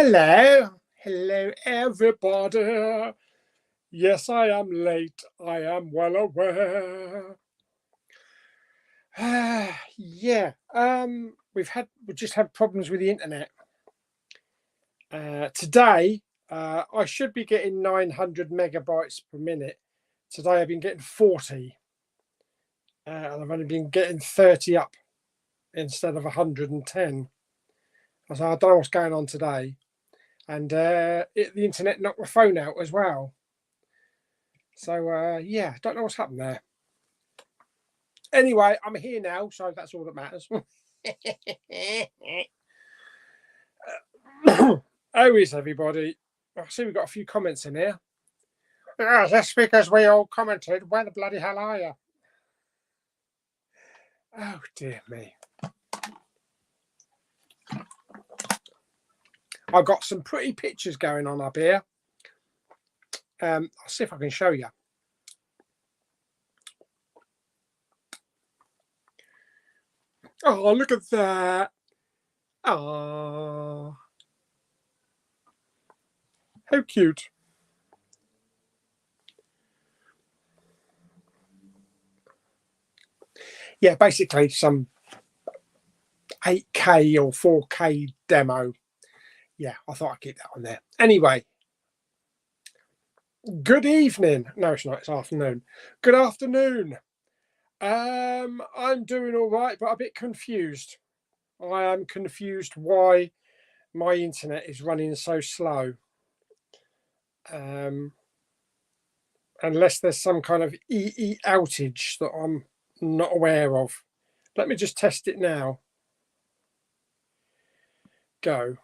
Hello, hello everybody. Yes, I am late. I am well aware. Yeah, we just had problems with the internet. Today, I should be getting 900 megabytes per minute. Today I've been getting 40. And I've only been getting 30 up instead of 110. So I don't know what's going on today. And the internet knocked my phone out as well. So yeah, don't know what's happened there. Anyway, I'm here now, so that's all that matters. How is everybody? I see we've got a few comments in here. Oh, that's because we all commented. Where the bloody hell are you? Oh dear me. I've got some pretty pictures going on up here. I'll see if I can show you. Oh, look at that. Oh, how cute. Yeah, basically some 8K or 4K demo. Yeah, I thought I'd keep that on there. Anyway, good evening. No, it's not. It's afternoon. Good afternoon. I'm doing all right, but a bit confused. I am confused why my internet is running so slow. Unless there's some kind of EE outage that I'm not aware of. Let me just test it now. Go.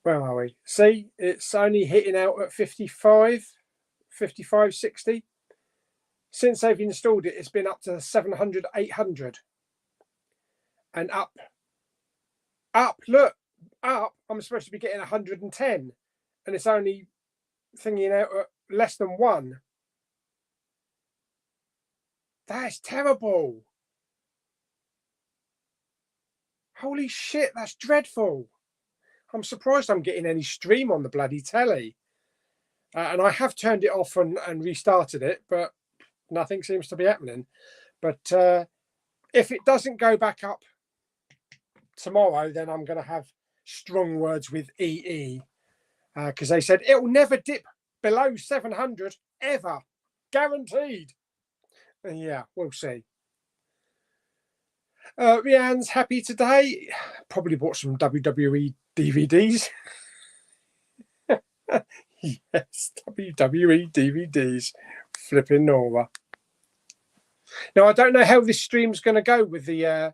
Where are we? See, it's only hitting out at 55, 60. Since they've installed it, it's been up to 700, 800. And up, look, up, I'm supposed to be getting 110. And it's only thinking out at less than 1. That's terrible. Holy shit, that's dreadful. I'm surprised I'm getting any stream on the bloody telly. And I have turned it off and restarted it, but nothing seems to be happening. But if it doesn't go back up tomorrow, then I'm going to have strong words with EE. Because they said it will never dip below 700 ever. Guaranteed. And yeah, we'll see. Rianne's happy today. Probably bought some WWE DVDs. Yes, WWE DVDs. Flipping Nora. Now I don't know how this stream's going to go with the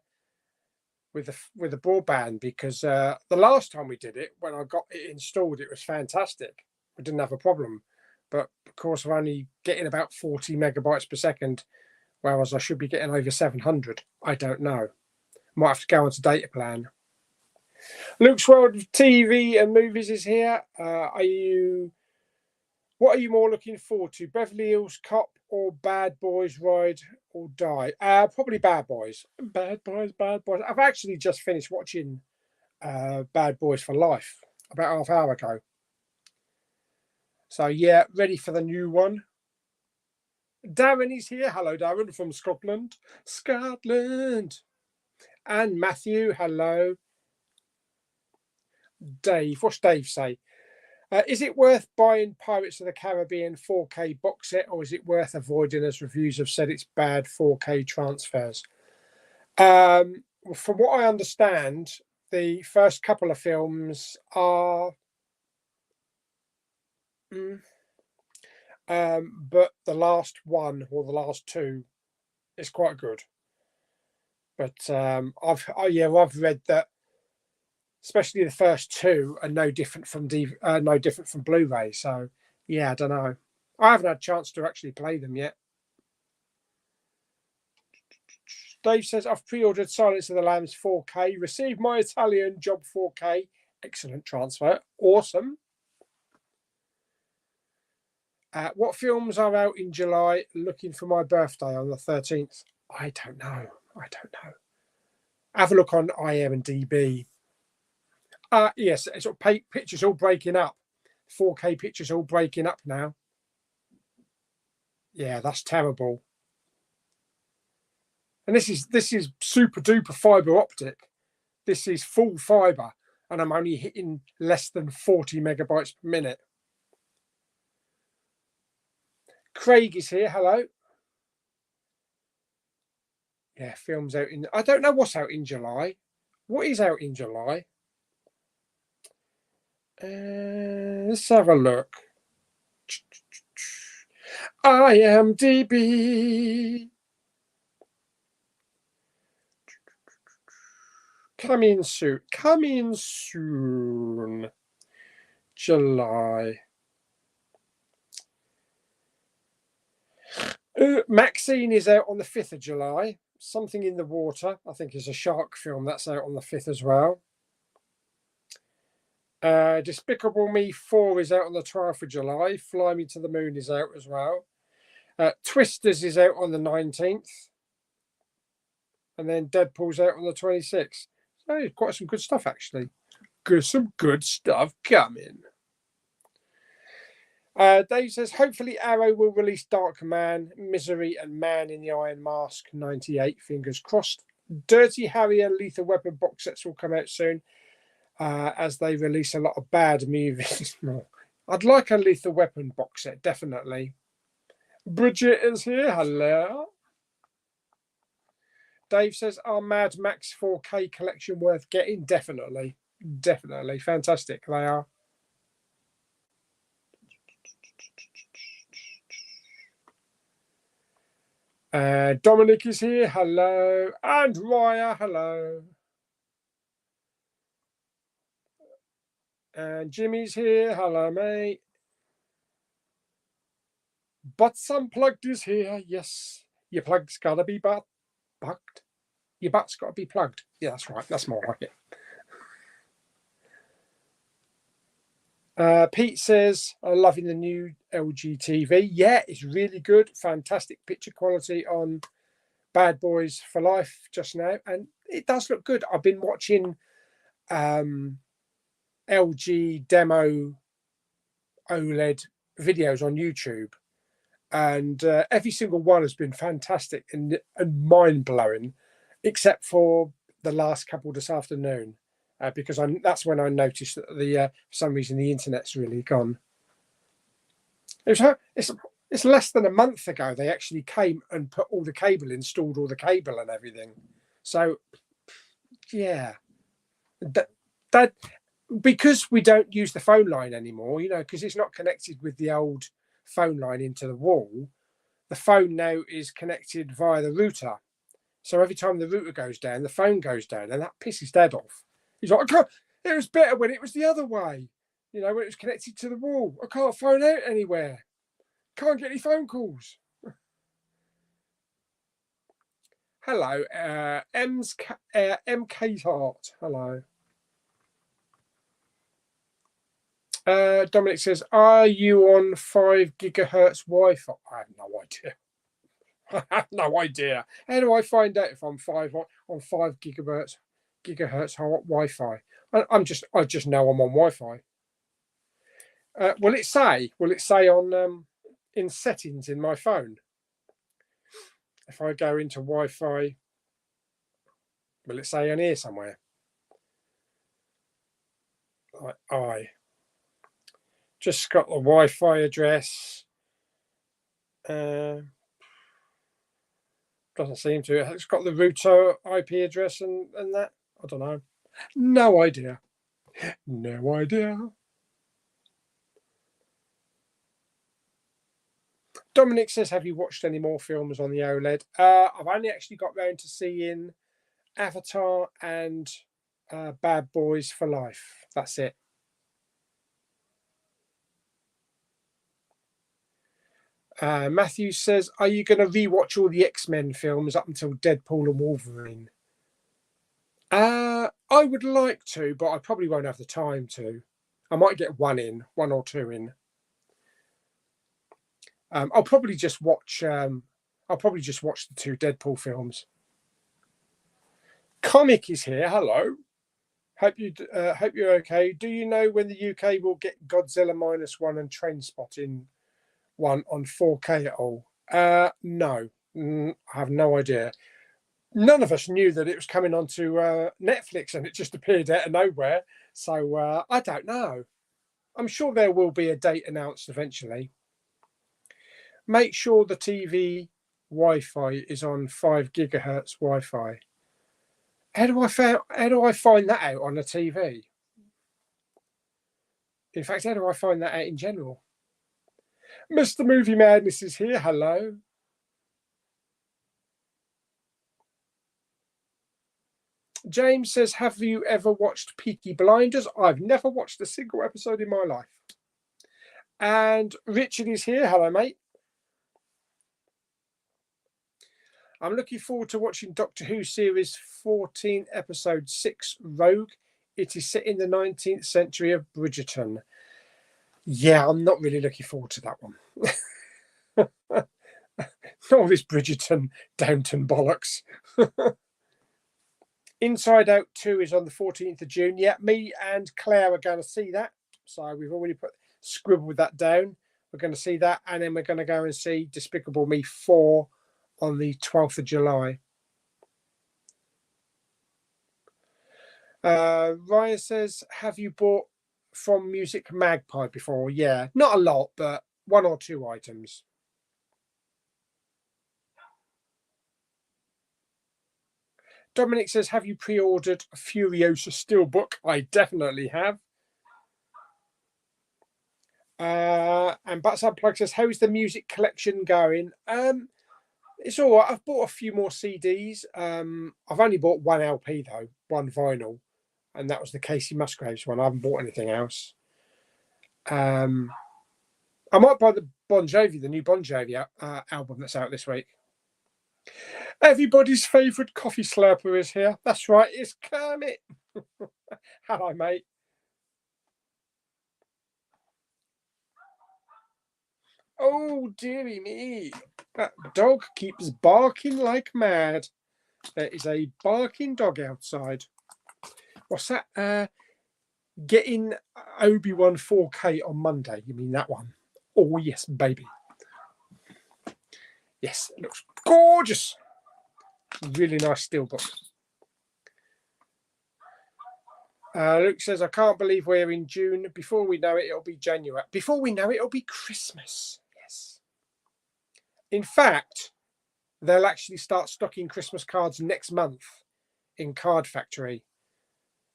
broadband, because the last time we did it, when I got it installed, it was fantastic. We didn't have a problem, but of course we're only getting about 40 megabytes per second, whereas I should be getting over 700. I don't know. Might have to go onto data plan. Luke's World of TV and Movies is here. What are you more looking forward to? Beverly Hills Cop or Bad Boys Ride or Die? Probably Bad Boys. Bad Boys. I've actually just finished watching Bad Boys for Life about half hour ago. So yeah, ready for the new one. Darren is here. Hello, Darren from Scotland. And Matthew, hello. Dave, what's Dave say? Is it worth buying Pirates of the Caribbean 4K box set, or is it worth avoiding, as reviews have said it's bad 4K transfers? From what I understand, the first couple of films are, but the last one or the last two is quite good. But I've read that, especially the first two, are no different from Blu-ray. So yeah, I don't know. I haven't had a chance to actually play them yet. Dave says, I've pre-ordered Silence of the Lambs 4K, received my Italian Job 4K. Excellent transfer. Awesome. What films are out in July? Looking for my birthday on the 13th. I don't know. Have a look on IMDb. Yes, it's sort of pictures all breaking up. 4K pictures all breaking up now. Yeah, that's terrible. And this is super duper fiber optic. This is full fiber, and I'm only hitting less than 40 megabytes per minute. Craig is here. Hello. Yeah, films out in. I don't know what's out in July. What is out in July? Let's have a look. IMDb. Coming soon. Coming soon. July. Maxine is out on the 5th of July. Something in the Water, I think, is a shark film that's out on the 5th as well. Despicable Me 4 is out on the 12th of July. Fly Me to the Moon is out as well. Twisters is out on the 19th. And then Deadpool's out on the 26th. So quite some good stuff, actually. Some good stuff coming. Dave says, hopefully Arrow will release Dark Man, Misery, and Man in the Iron Mask 98. Fingers crossed. Dirty Harry and Lethal Weapon box sets will come out soon, as they release a lot of bad movies. I'd like a Lethal Weapon box set, definitely. Bridget is here. Hello. Dave says, are Mad Max 4K collection worth getting? Definitely. Definitely. Fantastic. They are. Dominic is here. Hello. And Raya. Hello. And Jimmy's here. Hello, mate. Butts Unplugged is here. Yes. Your plug's got to be plugged. Your butt's got to be plugged. Yeah, that's right. That's more like it. Pete says, I'm loving the new LG TV. Yeah, it's really good. Fantastic picture quality on Bad Boys for Life just now. And it does look good. I've been watching LG demo OLED videos on YouTube. And every single one has been fantastic and mind-blowing, except for the last couple this afternoon. Because that's when I noticed that for some reason the internet's really gone. It's less than a month ago they actually came and put all the cable, installed all the cable and everything. So yeah, that because we don't use the phone line anymore, because it's not connected with the old phone line into the wall. The phone now is connected via the router. So every time the router goes down, the phone goes down, and that pisses Dad off. He's like, it was better when it was the other way, when it was connected to the wall. I can't phone out anywhere. Can't get any phone calls. Hello, MK Hart. Hello. Dominic says, are you on 5 gigahertz Wi-Fi? I have no idea. I have no idea. How do I find out if I'm on 5 gigahertz Wi-Fi? I just know I'm on Wi-Fi. Will it say on in settings in my phone? If I go into Wi-Fi, will it say on here somewhere? I just got the Wi-Fi address. Doesn't seem to. It's got the router IP address and that. I don't know. No idea. No idea. Dominic says, have you watched any more films on the OLED? I've only actually got round to seeing Avatar and Bad Boys for Life. That's it. Matthew says, are you going to rewatch all the X-Men films up until Deadpool and Wolverine? I would like to, but I probably won't have the time to. I might get one or two in. I'll probably just watch the 2 Deadpool films. Comic is here. Hello. Hope you're okay. Do you know when the UK will get Godzilla -1 and Trainspotting 1 on 4K at all? No, I have no idea. None of us knew that it was coming onto Netflix, and it just appeared out of nowhere. So I don't know. I'm sure there will be a date announced eventually. Make sure the TV Wi-Fi is on 5 gigahertz Wi-Fi. How do I find that out on a TV? In fact, how do I find that out in general? Mr. Movie Madness is here. Hello. James says, have you ever watched Peaky Blinders? I've never watched a single episode in my life. And Richard is here. Hello, mate. I'm looking forward to watching Doctor Who series 14, episode 6, Rogue. It is set in the 19th century of Bridgerton. Yeah, I'm not really looking forward to that one. All this Bridgerton, Downton bollocks. Inside Out 2 is on the 14th of June. Yeah, me and Claire are going to see that. So we've already scribbled that down. We're going to see that, and then we're going to go and see Despicable Me 4 on the 12th of July. Ryan says, have you bought from Music Magpie before? Yeah, not a lot, but 1 or 2 items. Dominic says, have you pre-ordered a Furiosa Steelbook? I definitely have. And Butts Unplugged says, how's the music collection going? It's all right. I've bought a few more CDs. I've only bought 1 LP though, 1 vinyl, and that was the Casey Musgraves one. I haven't bought anything else. I might buy the Bon Jovi, the new Bon Jovi album that's out this week. Everybody's favourite coffee slurper is here. That's right, it's Kermit. Hello, mate. Oh, dearie me. That dog keeps barking like mad. There is a barking dog outside. What's that? Getting Obi-Wan 4K on Monday. You mean that one? Oh, yes, baby. Yes, it looks gorgeous. Really nice steelbook. Luke says, I can't believe we're in June. Before we know it, it'll be January. Before we know it, it'll be Christmas. Yes. In fact, they'll actually start stocking Christmas cards next month in Card Factory.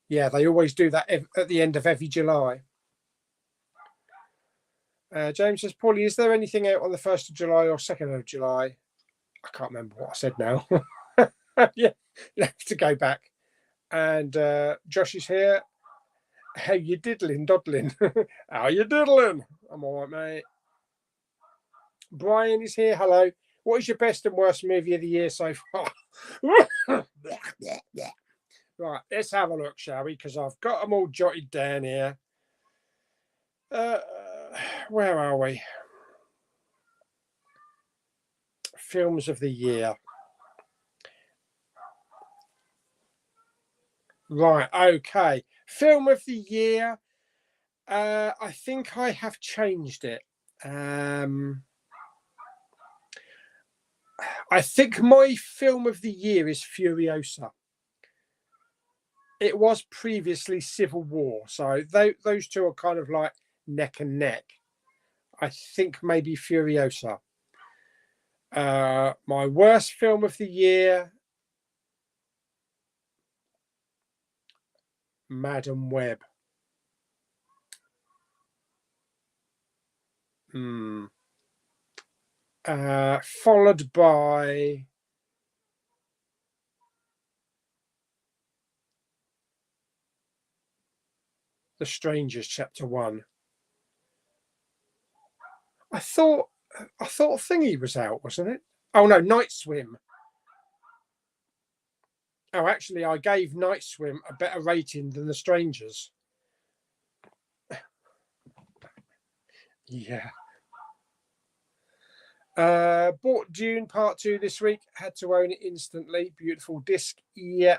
Yeah, they always do that at the end of every July. James says, Paulie, is there anything out on the 1st of July or 2nd of July? I can't remember what I said now. Yeah, you have to go back. And Josh is here. How you diddling, doddling? How you diddling? I'm all right, mate. Brian is here. Hello. What is your best and worst movie of the year so far? Right, let's have a look, shall we? Because I've got them all jotted down here. Where are we? Films of the year. Right, okay. Film of the year. I think I have changed it. I think my film of the year is Furiosa. It was previously Civil War, so those two are kind of like neck and neck. I think maybe Furiosa. My worst film of the year, Madam Web. Followed by The Strangers, Chapter 1. I thought Thingy was out, wasn't it? Oh no, Night Swim. Oh, actually, I gave Night Swim a better rating than The Strangers. Yeah. Bought Dune Part 2 this week. Had to own it instantly. Beautiful disc. Yeah.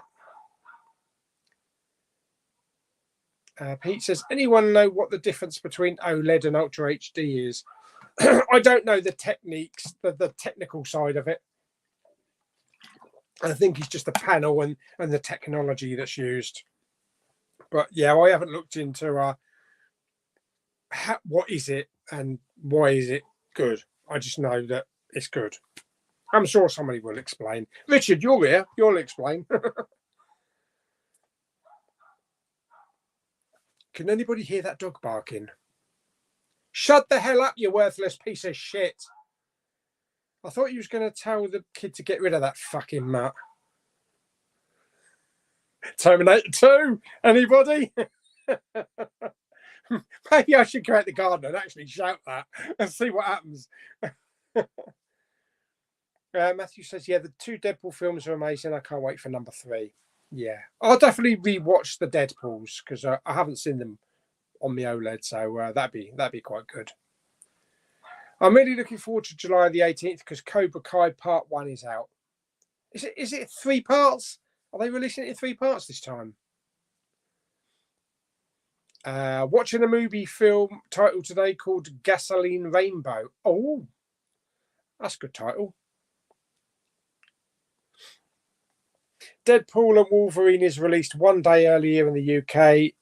Pete says, anyone know what the difference between OLED and Ultra HD is? I don't know the techniques, the technical side of it. I think it's just the panel and the technology that's used. But yeah, I haven't looked into what is it and why is it good. I just know that it's good. I'm sure somebody will explain. Richard, you're here. You'll explain. Can anybody hear that dog barking? Shut the hell up, you worthless piece of shit. I thought you was going to tell the kid to get rid of that fucking mutt. Terminator 2, anybody? Maybe I should go out the garden and actually shout that and see what happens. Matthew says, yeah, the 2 Deadpool films are amazing. I can't wait for number 3. Yeah, I'll definitely rewatch the Deadpools because I haven't seen them on the OLED, so that'd be quite good. I'm really looking forward to July the 18th because Cobra Kai Part 1 is out. Is it 3 parts? Are they releasing it in 3 parts this time? Watching a movie film title today called Gasoline Rainbow. Oh, that's a good title. Deadpool and Wolverine is released 1 day earlier in the UK.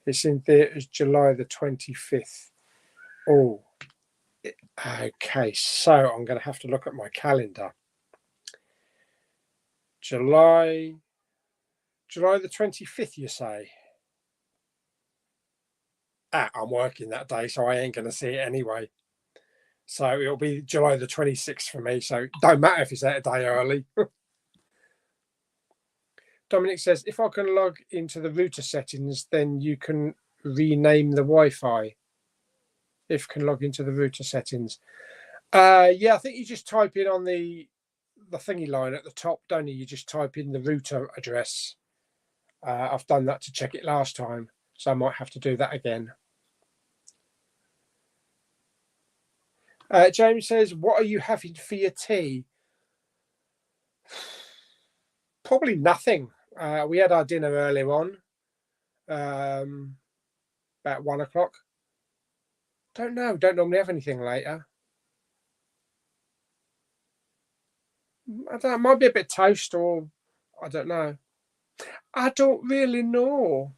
It's in theaters July the 25th. Oh, okay. So I'm going to have to look at my calendar. July the 25th, you say? I'm working that day, so I ain't going to see it anyway. So it'll be July the 26th for me. So it don't matter if it's out a day early. Dominic says, if I can log into the router settings, then you can rename the Wi-Fi. If you can log into the router settings. Yeah, I think you just type in on the thingy line at the top, don't you? You just type in the router address. I've done that to check it last time, so I might have to do that again. James says, what are you having for your tea? Probably nothing. We had our dinner earlier on, about 1 o'clock. Don't know. Don't normally have anything later. I don't know. It might be a bit of toast or I don't know. I don't really know.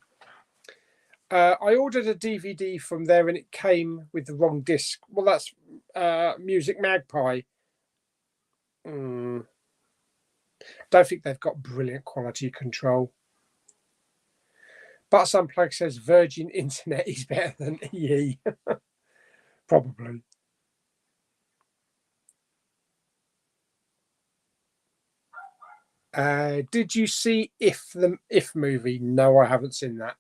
I ordered a DVD from there and it came with the wrong disc. Well, that's Music Magpie. Don't think they've got brilliant quality control. But Unplug says Virgin Internet is better than EE. Probably. Did you see the If movie? No, I haven't seen that.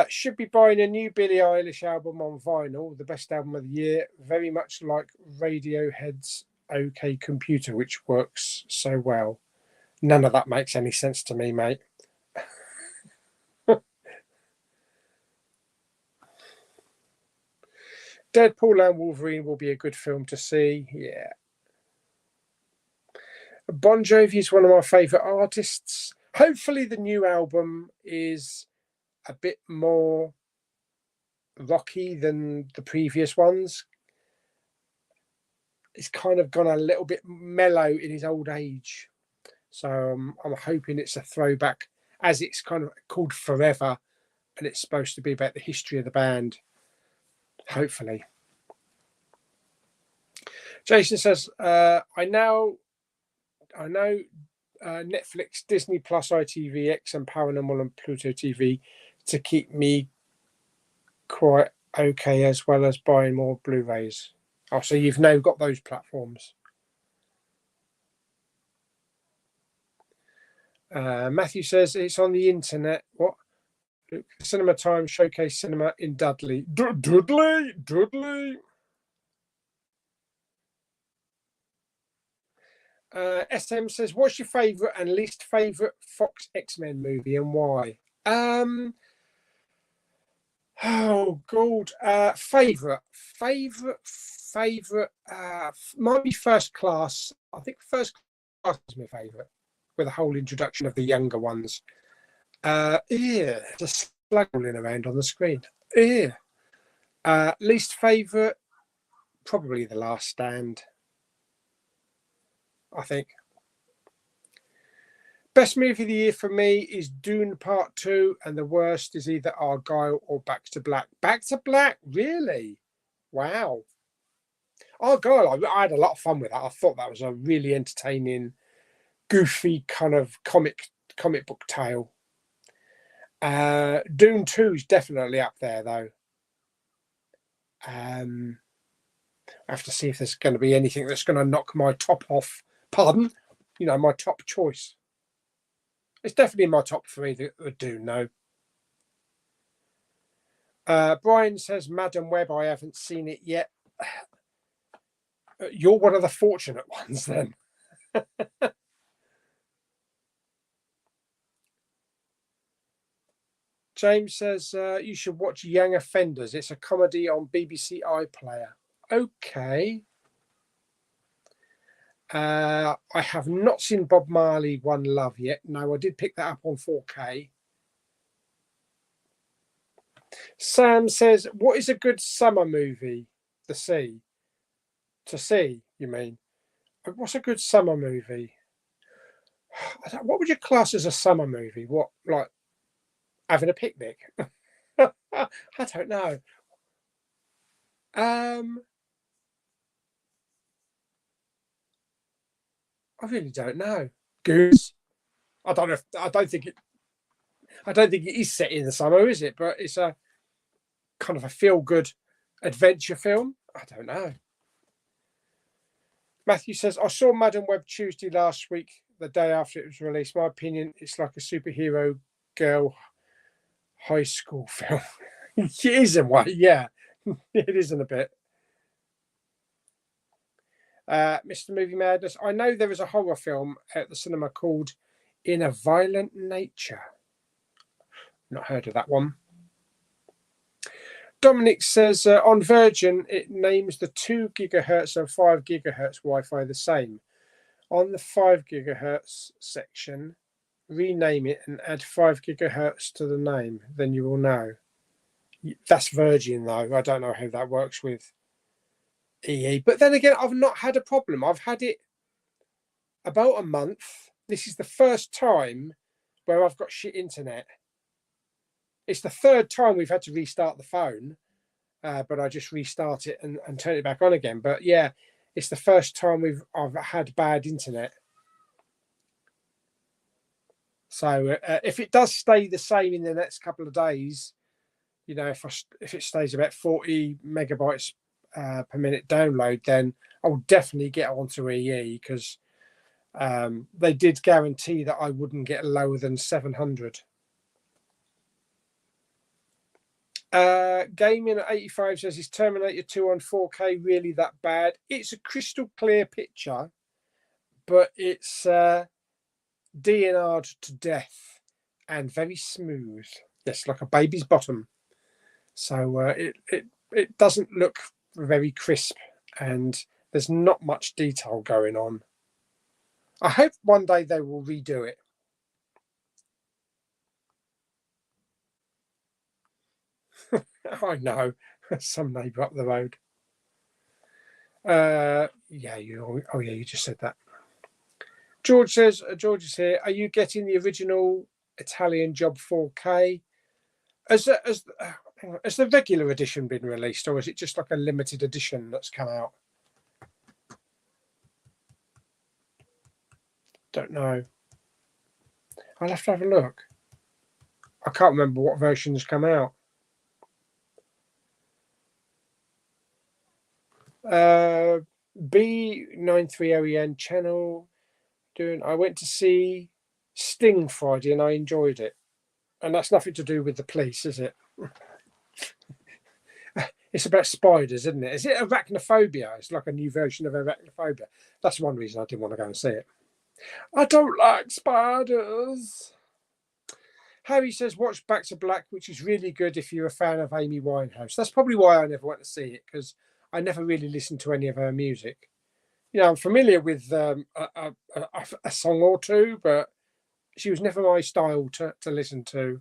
Should be buying a new Billie Eilish album on vinyl, the best album of the year, very much like Radiohead's OK Computer, which works so well. None of that makes any sense to me, mate. Deadpool and Wolverine will be a good film to see. Yeah. Bon Jovi is one of my favourite artists. Hopefully the new album is a bit more rocky than the previous ones. He's kind of gone a little bit mellow in his old age. So I'm hoping it's a throwback, as it's kind of called Forever, and it's supposed to be about the history of the band. Hopefully. Jason says, I know Netflix, Disney Plus, ITVX, and Paranormal and Pluto TV to keep me quite okay, as well as buying more Blu-rays. Oh, so you've now got those platforms. Matthew says it's on the internet. What? Cinema Time Showcase Cinema in Dudley. Dudley. SM says, what's your favourite and least favourite Fox X-Men movie and why? Oh god, favourite might be First Class. I think First Class is my favourite, with the whole introduction of the younger ones. Yeah, just slugging around on the screen. Yeah. Least favourite, probably The Last Stand, I think. Best movie of the year for me is Dune Part 2, and the worst is either Argyle or Back to Black. Back to Black? Really? Wow. Argyle, I had a lot of fun with that. I thought that was a really entertaining, goofy kind of comic book tale. Dune 2 is definitely up there, though. I have to see if there's going to be anything that's going to knock my top off. Pardon? You know, my top choice. It's definitely in my top 3, the Dune, no. Brian says, Madam Web, I haven't seen it yet. You're one of the fortunate ones, then. James says, you should watch Young Offenders. It's a comedy on BBC iPlayer. Okay. I have not seen Bob Marley One Love yet. No, I did pick that up on 4K. Sam says, what is a good summer movie to see? To see, you mean? What's a good summer movie? What would you class as a summer movie? What, like having a picnic? I don't know. I really don't know. Goose. I don't know. I don't think it is set in the summer, is it? But it's a kind of a feel-good adventure film. I don't know. Matthew says, I saw Madam Web Tuesday last week, the day after it was released. My opinion, it's like a superhero girl high school film. It is in a way, yeah. It is in a bit. Mr. Movie Madness, I know there is a horror film at the cinema called In a Violent Nature. Not heard of that one. Dominic says, on Virgin, it names the 2 gigahertz and 5 gigahertz Wi-Fi the same. On the 5 gigahertz section, rename it and add 5 gigahertz to the name. Then you will know. That's Virgin, though. I don't know how that works with EE. But then again, I've not had a problem. I've had it about a month. This is the first time where I've got shit internet. It's the 3rd time we've had to restart the phone, but I just restart it and turn it back on again. But yeah, it's the first time I've had bad internet. So if it does stay the same in the next couple of days, you know, if it stays about 40 megabytes per minute download, then I'll definitely get onto EE, because they did guarantee that I wouldn't get lower than 700. Gaming at 85 says, is Terminator 2 on 4K really that bad? It's a crystal clear picture, but it's DNR'd to death and very smooth. Yes, like a baby's bottom. So it doesn't look very crisp, and there's not much detail going on. I hope one day they will redo it. I know, some neighbour up the road. Yeah, you just said that. George says, George is here. Are you getting the original Italian Job 4K? Has the regular edition been released, or is it just like a limited edition that's come out? Don't know. I'll have to have a look. I can't remember what versions come out. B93OEN channel I went to see Sting Friday and I enjoyed it. And that's nothing to do with the police, is it? It's about spiders, isn't it? Is it arachnophobia? It's like a new version of arachnophobia. That's one reason I didn't want to go and see it. I don't like spiders. Harry says, watch Back to Black, which is really good if you're a fan of Amy Winehouse. That's probably why I never went to see it, because I never really listened to any of her music. You know, I'm familiar with a song or two, but She was never my style to listen to.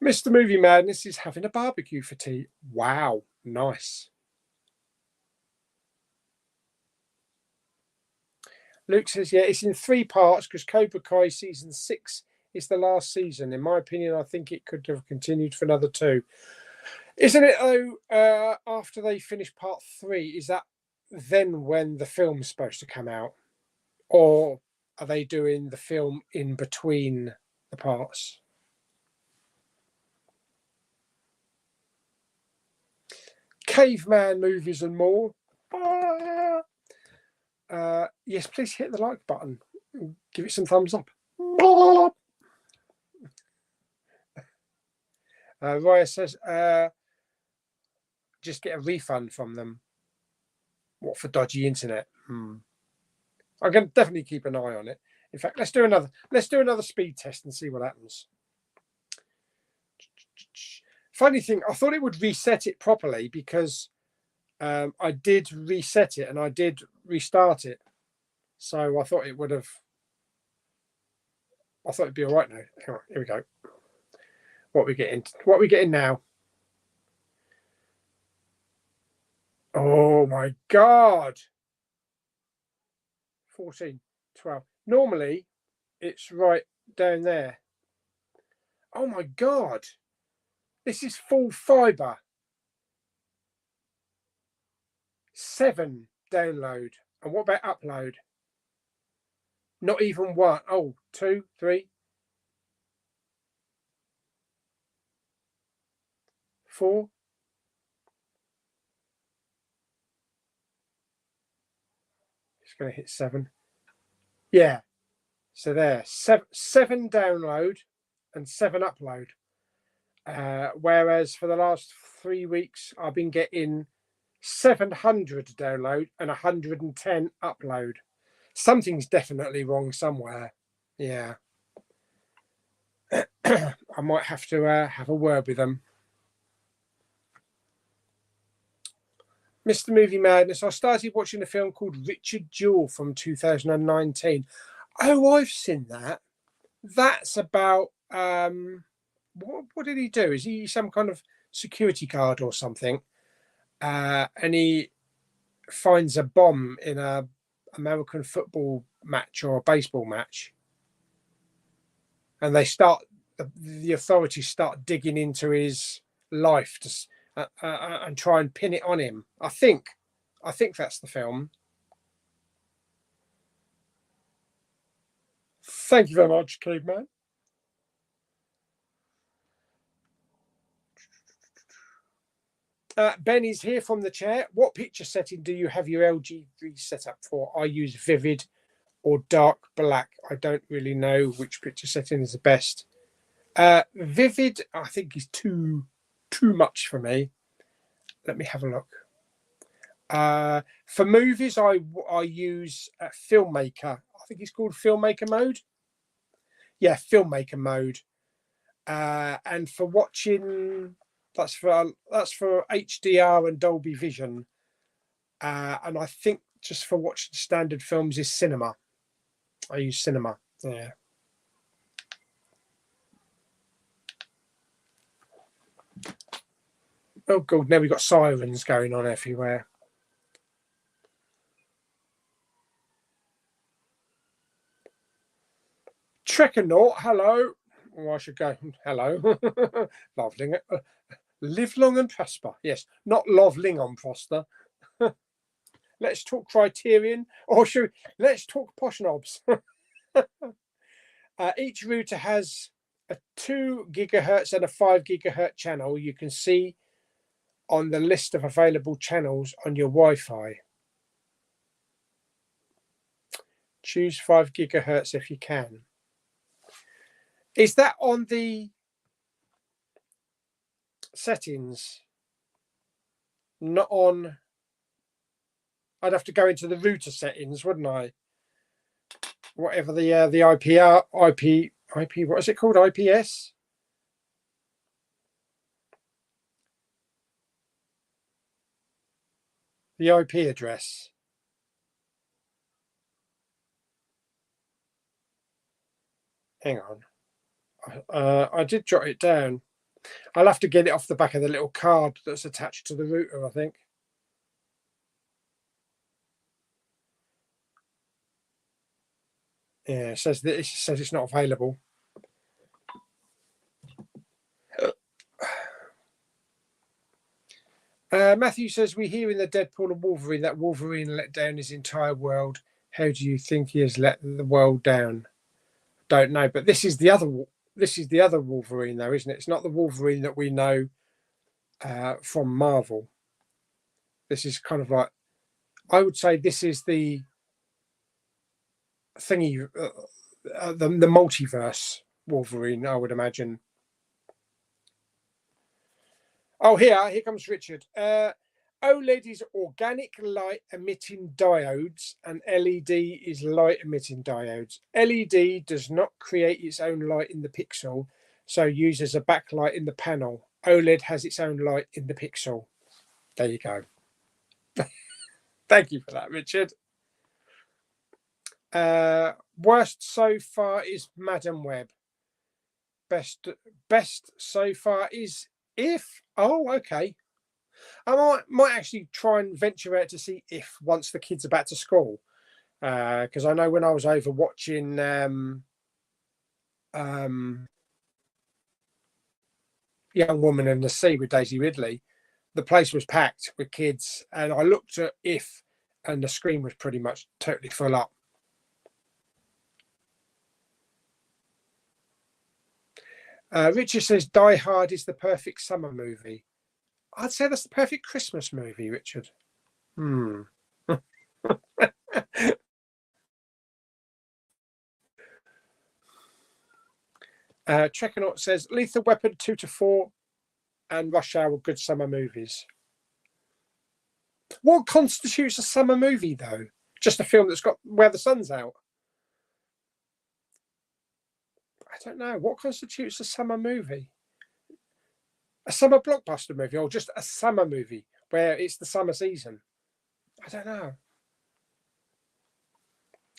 Mr. Movie Madness is having a barbecue for tea. Wow, nice. Luke says, yeah, it's in 3 parts because Cobra Kai season 6 is the last season. In my opinion, I think it could have continued for another 2. Isn't it, though, after they finish part 3, is that then when the film's supposed to come out? Or are they doing the film in between the parts? Caveman movies and more. Yes, please hit the like button. Give it some thumbs up. Raya says, just get a refund from them. What, for dodgy internet? I'm going to definitely keep an eye on it. In fact, let's do another speed test and see what happens. Funny thing, I thought it would reset it properly because I did reset it and I did restart it. So I thought it would have. I thought it'd be all right now. Hang on, here we go. What are we getting? What are we getting now? Oh my God. 14, 12. Normally, it's right down there. Oh my God. This is full fiber. 7 download. And what about upload? Not even 1. Oh, 2, 3, 4. It's going to hit 7. Yeah. So there, 7 download and 7 upload. Whereas for the last 3 weeks, I've been getting 700 download and 110 upload. Something's definitely wrong somewhere. Yeah. I might have to have a word with them. Mr. Movie Madness, I started watching a film called Richard Jewell from 2019. Oh, I've seen that. That's about what did he do? Is he some kind of security guard or something? And he finds a bomb in a American football match or a baseball match, and they start the authorities start digging into his life to and try and pin it on him. I think that's the film. Thank you very much, Caveman. Ben is here from the chair. What picture setting do you have your LG3 set up for? I use vivid or dark black. I don't really know which picture setting is the best. Vivid, I think, is too much for me. Let me have a look. For movies, I use Filmmaker. I think it's called Filmmaker mode. Yeah, Filmmaker mode. And for watching, that's for HDR and Dolby Vision. And I think just for watching standard films is Cinema. I use Cinema. Yeah. Oh God! Now we've got sirens going on everywhere. Trekkernaut, hello. Oh, I should go. Hello. Lovely. Live long and prosper. Yes, not loveling on prosper. Let's talk Criterion, or let's talk posh knobs. Each router has a 2 gigahertz and a 5 gigahertz channel. You can see on the list of available channels on your Wi-Fi. Choose 5 gigahertz if you can. Is that on the settings? Not on. I'd have to go into the router settings, wouldn't I? Whatever the IP. What is it called? IPS. The IP address. Hang on. I did jot it down. I'll have to get it off the back of the little card that's attached to the router, I think. Yeah, it says it's not available. Matthew says, we hear in the Deadpool and Wolverine that Wolverine let down his entire world. How do you think he has let the world down? Don't know, but this is the other Wolverine, though, isn't it? It's not the Wolverine that we know from Marvel. This is kind of like, I would say, this is the thingy, the multiverse Wolverine, I would imagine. Oh, here comes Richard. OLED is organic light emitting diodes and LED is light emitting diodes. LED does not create its own light in the pixel, so uses a backlight in the panel. OLED has its own light in the pixel. There you go. Thank you for that, Richard. Worst so far is Madam Web. Best so far is If. Oh, okay. I might actually try and venture out to see If once the kids are back to school, because I know when I was over watching Young Woman and the Sea with Daisy Ridley, the place was packed with kids, and I looked at If, and the screen was pretty much totally full up. Richard says Die Hard is the perfect summer movie. I'd say that's the perfect Christmas movie, Richard. Trekanaut says Lethal Weapon 2 to 4 and Rush Hour were good summer movies. What constitutes a summer movie, though? Just a film that's got where the sun's out? I don't know. What constitutes a summer movie? A summer blockbuster movie, or just a summer movie where it's the summer season? I don't know.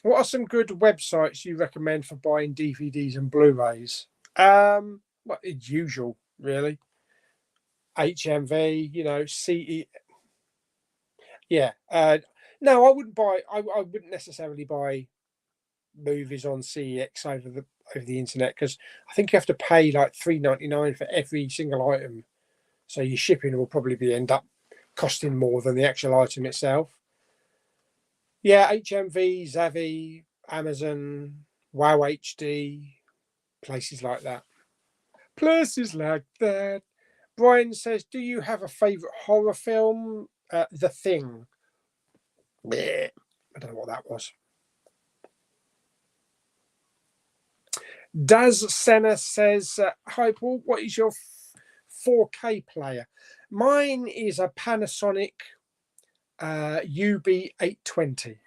What are some good websites you recommend for buying DVDs and Blu-rays? Well, it's usual, really. HMV, CE. Yeah. No, I wouldn't buy. I wouldn't necessarily buy movies on CEX over the internet, because I think you have to pay like $3.99 for every single item, so your shipping will probably end up costing more than the actual item itself. Yeah, HMV, Zavi, Amazon, Wow HD, places like that. Brian says, do you have a favourite horror film? The Thing. Blech. I don't know what that was. Daz Senna says, hi Paul, what is your 4K player? Mine is a Panasonic UB820.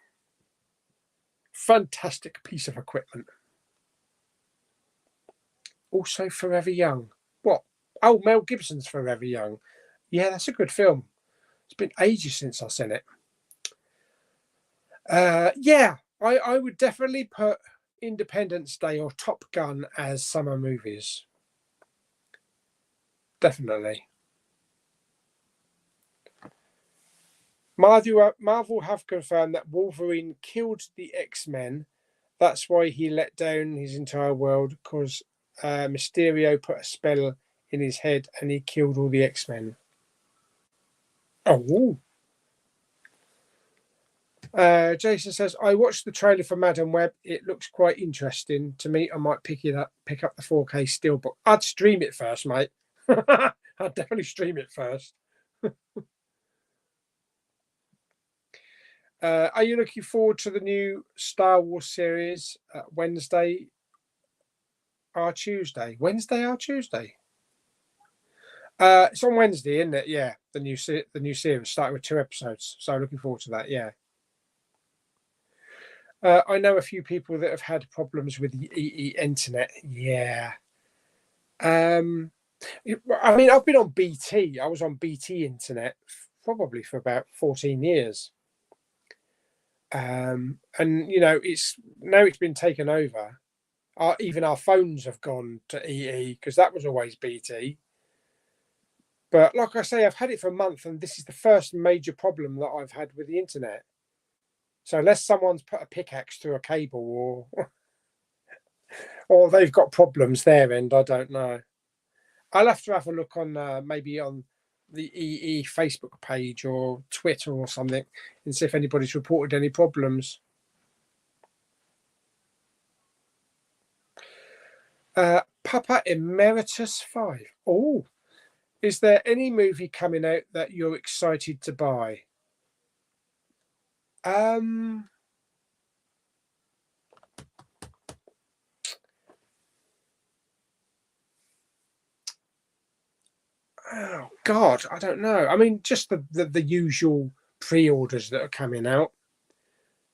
Fantastic piece of equipment. Also Forever Young. What? Oh, Mel Gibson's Forever Young. Yeah, that's a good film. It's been ages since I've seen it. Yeah, I would definitely put Independence Day or Top Gun as summer movies. Definitely. Marvel have confirmed that Wolverine killed the X-Men. That's why he let down his entire world, because Mysterio put a spell in his head and he killed all the X-Men. Oh. Jason says, I watched the trailer for Madam Web. It looks quite interesting to me. I might pick up the 4K steelbook. I'd stream it first, mate. I'd definitely stream it first. Are you looking forward to the new Star Wars series Wednesday or Tuesday? Wednesday or Tuesday? It's on Wednesday, isn't it? Yeah, the new series starting with 2 episodes. So looking forward to that. Yeah. I know a few people that have had problems with the EE internet. Yeah. I mean, I've been on BT. I was on BT internet probably for about 14 years. And it's been taken over. even our phones have gone to EE, because that was always BT. But like I say, I've had it for a month, and this is the first major problem that I've had with the internet. So unless someone's put a pickaxe through a cable, or they've got problems their end, I don't know. I'll have to have a look on maybe on the EE Facebook page or Twitter or something, and see if anybody's reported any problems. Papa Emeritus 5. Oh, is there any movie coming out that you're excited to buy? Oh God, I don't know. I mean, just the usual pre-orders that are coming out,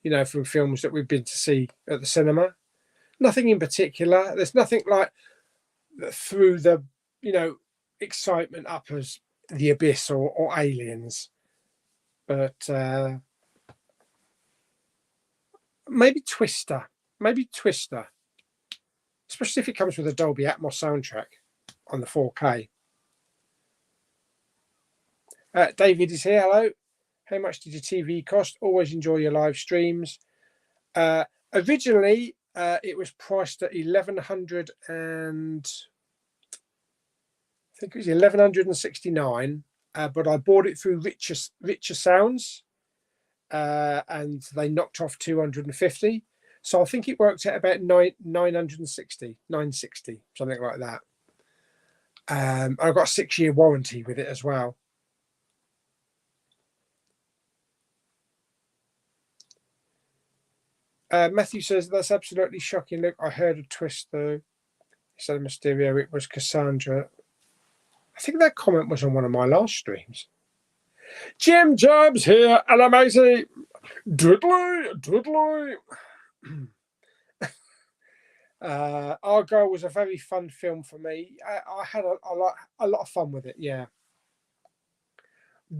you know, from films that we've been to see at the cinema. Nothing in particular. There's nothing like through the, you know, excitement up as The Abyss or Aliens. But maybe Twister. Especially if it comes with a Dolby Atmos soundtrack on the 4K. David is here. Hello. How much did your TV cost? Always enjoy your live streams. Originally, it was priced at 1,100 and I think it was 1,169, but I bought it through Richer Sounds, and they knocked off 250. So I think it worked at about 960, something like that. I've got a 6-year warranty with it as well. Matthew says, that's absolutely shocking. Look, I heard a twist though. Instead of Mysterio, it was Cassandra. I think that comment was on one of my last streams. Jim Jobs here, hello matey. Diddly. Argo was a very fun film for me. I had a lot of fun with it. Yeah.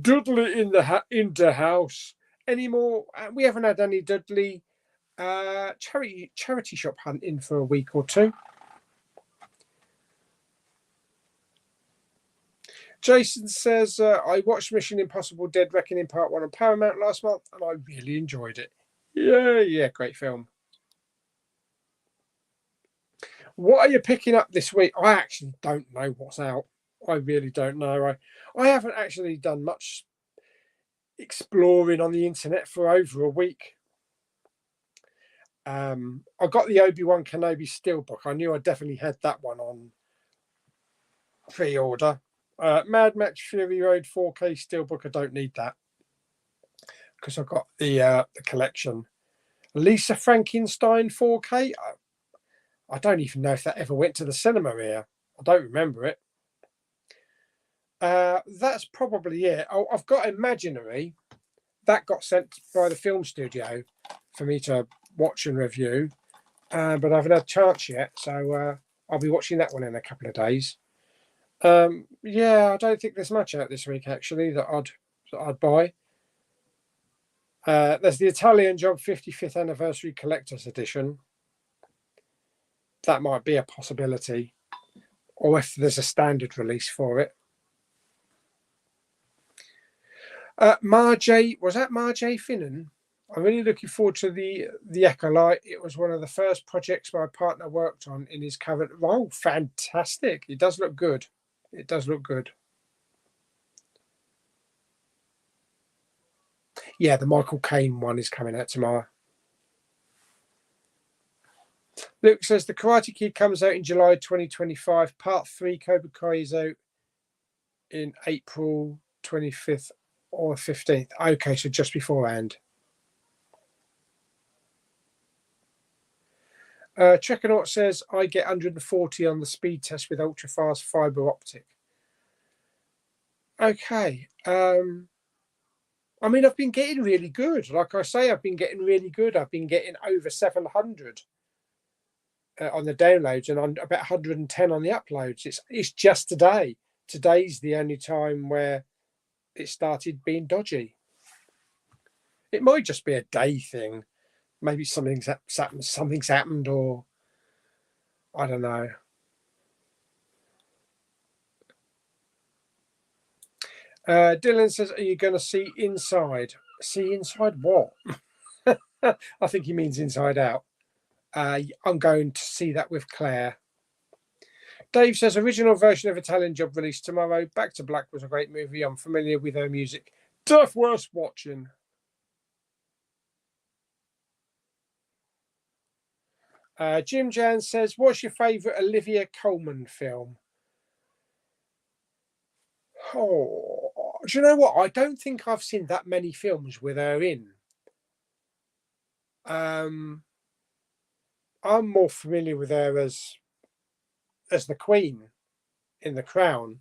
Dudley in the house. Any more? We haven't had any Dudley charity shop hunt in for a week or two. Jason says, I watched Mission Impossible Dead Reckoning Part 1 on Paramount last month, and I really enjoyed it. Yeah, great film. What are you picking up this week? I actually don't know what's out. I really don't know. I haven't actually done much exploring on the internet for over a week. I got the Obi-Wan Kenobi Steelbook. I knew I definitely had that one on pre-order. Mad Max Fury Road 4K Steelbook. I don't need that because I've got the collection. Lisa Frankenstein 4K. I don't even know if that ever went to the cinema here. I don't remember it. That's probably it. Oh, I've got Imaginary. That got sent by the film studio for me to watch and review, but I haven't had a chance yet. So I'll be watching that one in a couple of days. Yeah, I don't think there's much out this week actually that I'd buy. There's the Italian Job 55th Anniversary Collector's Edition. That might be a possibility, or if there's a standard release for it. Marjay, was that Marjay Finnan? I'm really looking forward to the Echolite. It was one of the first projects my partner worked on in his current role. Fantastic. It does look good. It does look good. Yeah, the Michael Caine one is coming out tomorrow. Luke says the Karate Kid comes out in July 2025. Part 3 Cobra Kai is out in April 25th or 15th. Okay, so just beforehand. Checkernaut says I get 140 on the speed test with ultra fast fiber optic. Okay. I mean, I've been getting really good. Like I say, I've been getting really good. I've been getting over 700 on the downloads and on about 110 on the uploads. It's just today. Today's the only time where it started being dodgy. It might just be a day thing. Maybe something's happened, or I don't know. Dylan says, are you going to see Inside? See Inside what? I think he means Inside Out. I'm going to see that with Claire. Dave says, original version of Italian Job released tomorrow. Back to Black was a great movie. I'm familiar with her music. Tough worth watching. Jim Jan says, what's your favourite Olivia Colman film? Oh, do you know what? I don't think I've seen that many films with her in. I'm more familiar with her as the Queen in The Crown.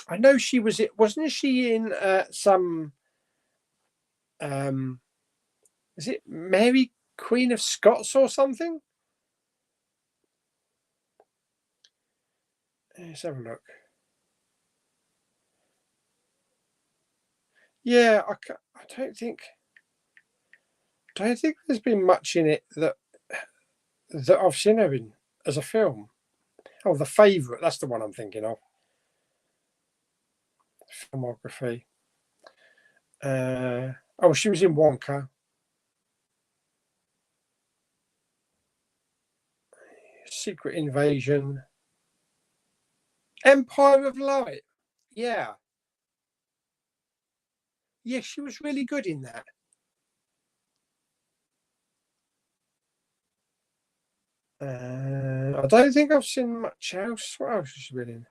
I know she was it. Wasn't she in some? Is it Mary Queen of Scots or something? Let's have a look. Yeah, I don't think there's been much in it that I've seen her in as a film. Oh, The Favourite. That's the one I'm thinking of. Filmography. Oh, she was in Wonka. Secret Invasion. Empire of Light. Yeah. Yeah, she was really good in that. I don't think I've seen much else. What else has she been in?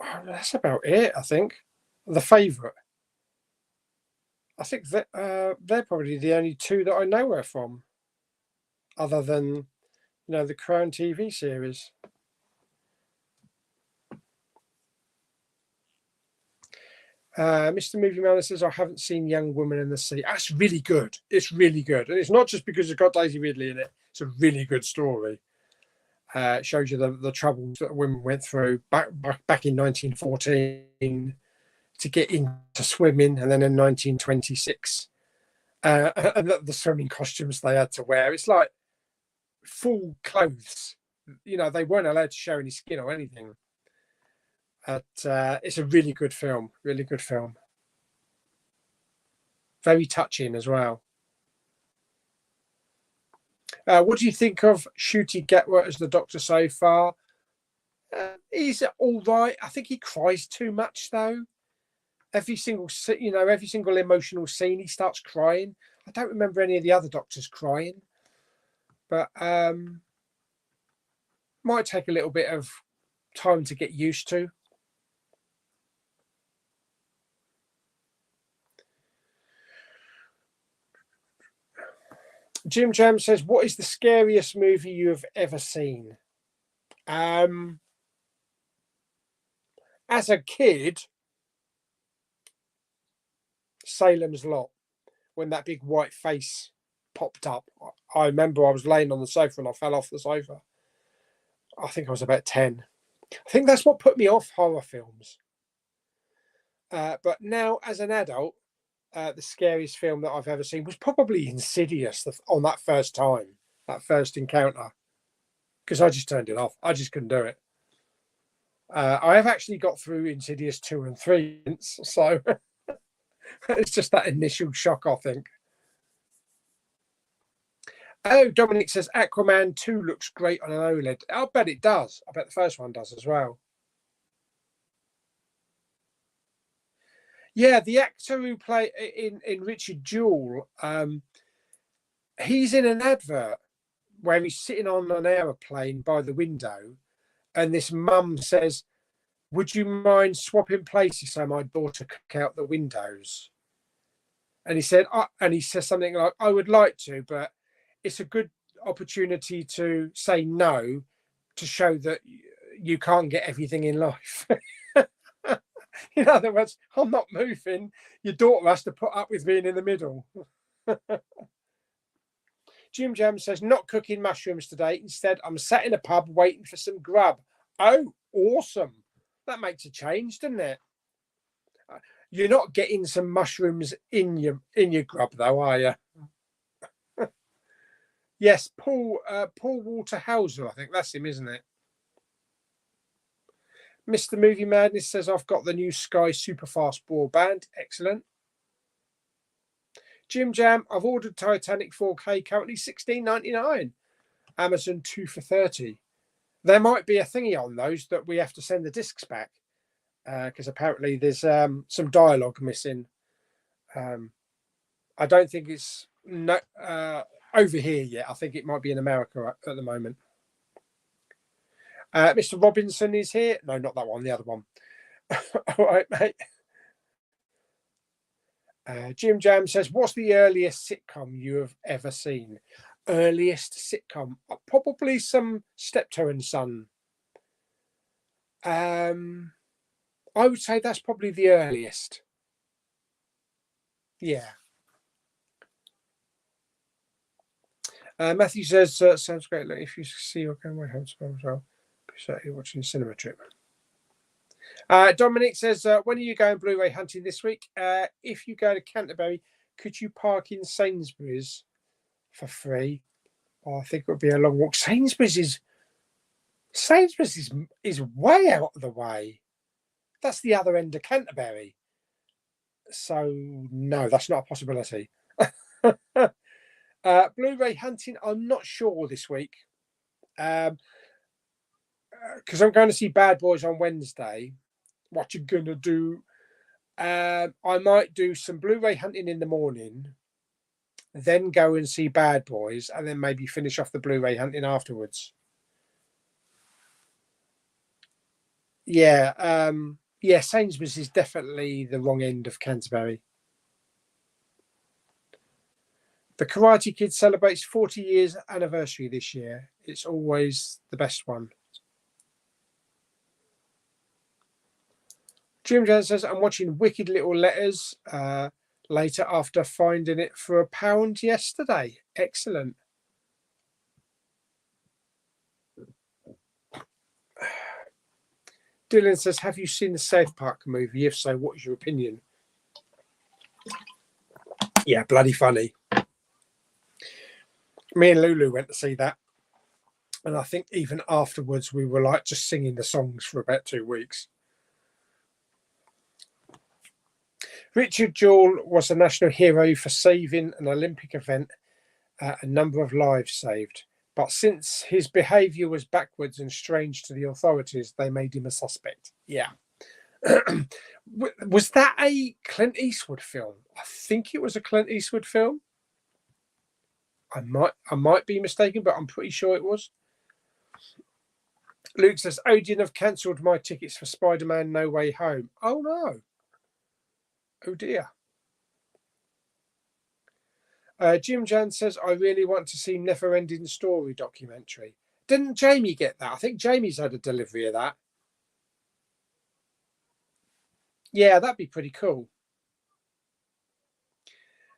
Oh, that's about it, I think. The Favourite. I think that they're probably the only two that I know her from, other than, the Crown TV series. Mr. Movie Man says, I haven't seen Young Woman in the Sea. That's really good. It's really good. And it's not just because it's got Daisy Ridley in it. It's a really good story. It shows you the troubles that women went through back in 1914 to get into swimming, and then in 1926. And the swimming costumes they had to wear. It's like full clothes. They weren't allowed to show any skin or anything. It's a really good film. Really good film. Very touching as well. What do you think of Ncuti Gatwa as the Doctor so far? He's all right. I think he cries too much though. Every single emotional scene, he starts crying. I don't remember any of the other Doctors crying, but might take a little bit of time to get used to. Jim Jam says, what is the scariest movie you have ever seen? As a kid, Salem's Lot, when that big white face popped up. I remember I was laying on the sofa and I fell off the sofa. I think I was about 10. I think that's what put me off horror films. But now, as an adult, the scariest film that I've ever seen was probably Insidious on that first time, that first encounter, because I just turned it off. I just couldn't do it. I have actually got through Insidious 2 and 3, so it's just that initial shock, I think. Oh, Dominic says Aquaman 2 looks great on an OLED. I'll bet it does. I bet the first one does as well. Yeah, the actor who played in Richard Jewell, he's in an advert where he's sitting on an aeroplane by the window, and this mum says, would you mind swapping places so my daughter could cook out the windows? And he said, and he says something like, I would like to, but it's a good opportunity to say no, to show that you can't get everything in life. In other words, I'm not moving. Your daughter has to put up with being in the middle. Jim Jam says, not cooking mushrooms today. Instead, I'm sat in a pub waiting for some grub. Oh, awesome. That makes a change, doesn't it? You're not getting some mushrooms in your grub, though, are you? Yes, Paul Walter Hauser, I think that's him, isn't it? Mr. Movie Madness says, I've got the new Sky Superfast broadband. Excellent. Jim Jam, I've ordered Titanic 4K, currently $16.99. Amazon 2 for $30. There might be a thingy on those that we have to send the discs back, because apparently there's some dialogue missing. I don't think it's over here yet. I think it might be in America at the moment. Mr. Robinson is here. No, not that one, the other one. All right, mate. Jim Jam says, what's the earliest sitcom you have ever seen? Earliest sitcom? Probably some Steptoe and Son. I would say that's probably the earliest. Yeah. Matthew says, sounds great. Look, if you see your camera home as well, appreciate you watching the cinema trip. Dominic says, when are you going Blu-ray hunting this week? If you go to Canterbury, could you park in Sainsbury's for free? Oh, I think it would be a long walk. Sainsbury's is way out of the way. That's the other end of Canterbury. So no, that's not a possibility. Blu-ray hunting, I'm not sure this week. Because I'm going to see Bad Boys on Wednesday. What you gonna do? I might do some Blu-ray hunting in the morning, then go and see Bad Boys, and then maybe finish off the Blu-ray hunting afterwards. Yeah, yeah. Sainsbury's is definitely the wrong end of Canterbury. The Karate Kid celebrates 40 years anniversary this year. It's always the best one. Jim Jones says, I'm watching Wicked Little Letters later after finding it for £1 yesterday. Excellent. Dylan says, have you seen the South Park movie? If so, what is your opinion? Yeah, bloody funny. Me and Lulu went to see that. And I think even afterwards, we were like just singing the songs for about 2 weeks. Richard Jewell was a national hero for saving an Olympic event, a number of lives saved. But since his behaviour was backwards and strange to the authorities, they made him a suspect. Yeah. Was that a Clint Eastwood film? I think it was a Clint Eastwood film. I might be mistaken, but I'm pretty sure it was. Luke says, Odeon have cancelled my tickets for Spider-Man No Way Home. Oh, no. Oh, dear. Jim Jan says, I really want to see Never Ending Story documentary. Didn't Jamie get that? I think Jamie's had a delivery of that. Yeah, that'd be pretty cool.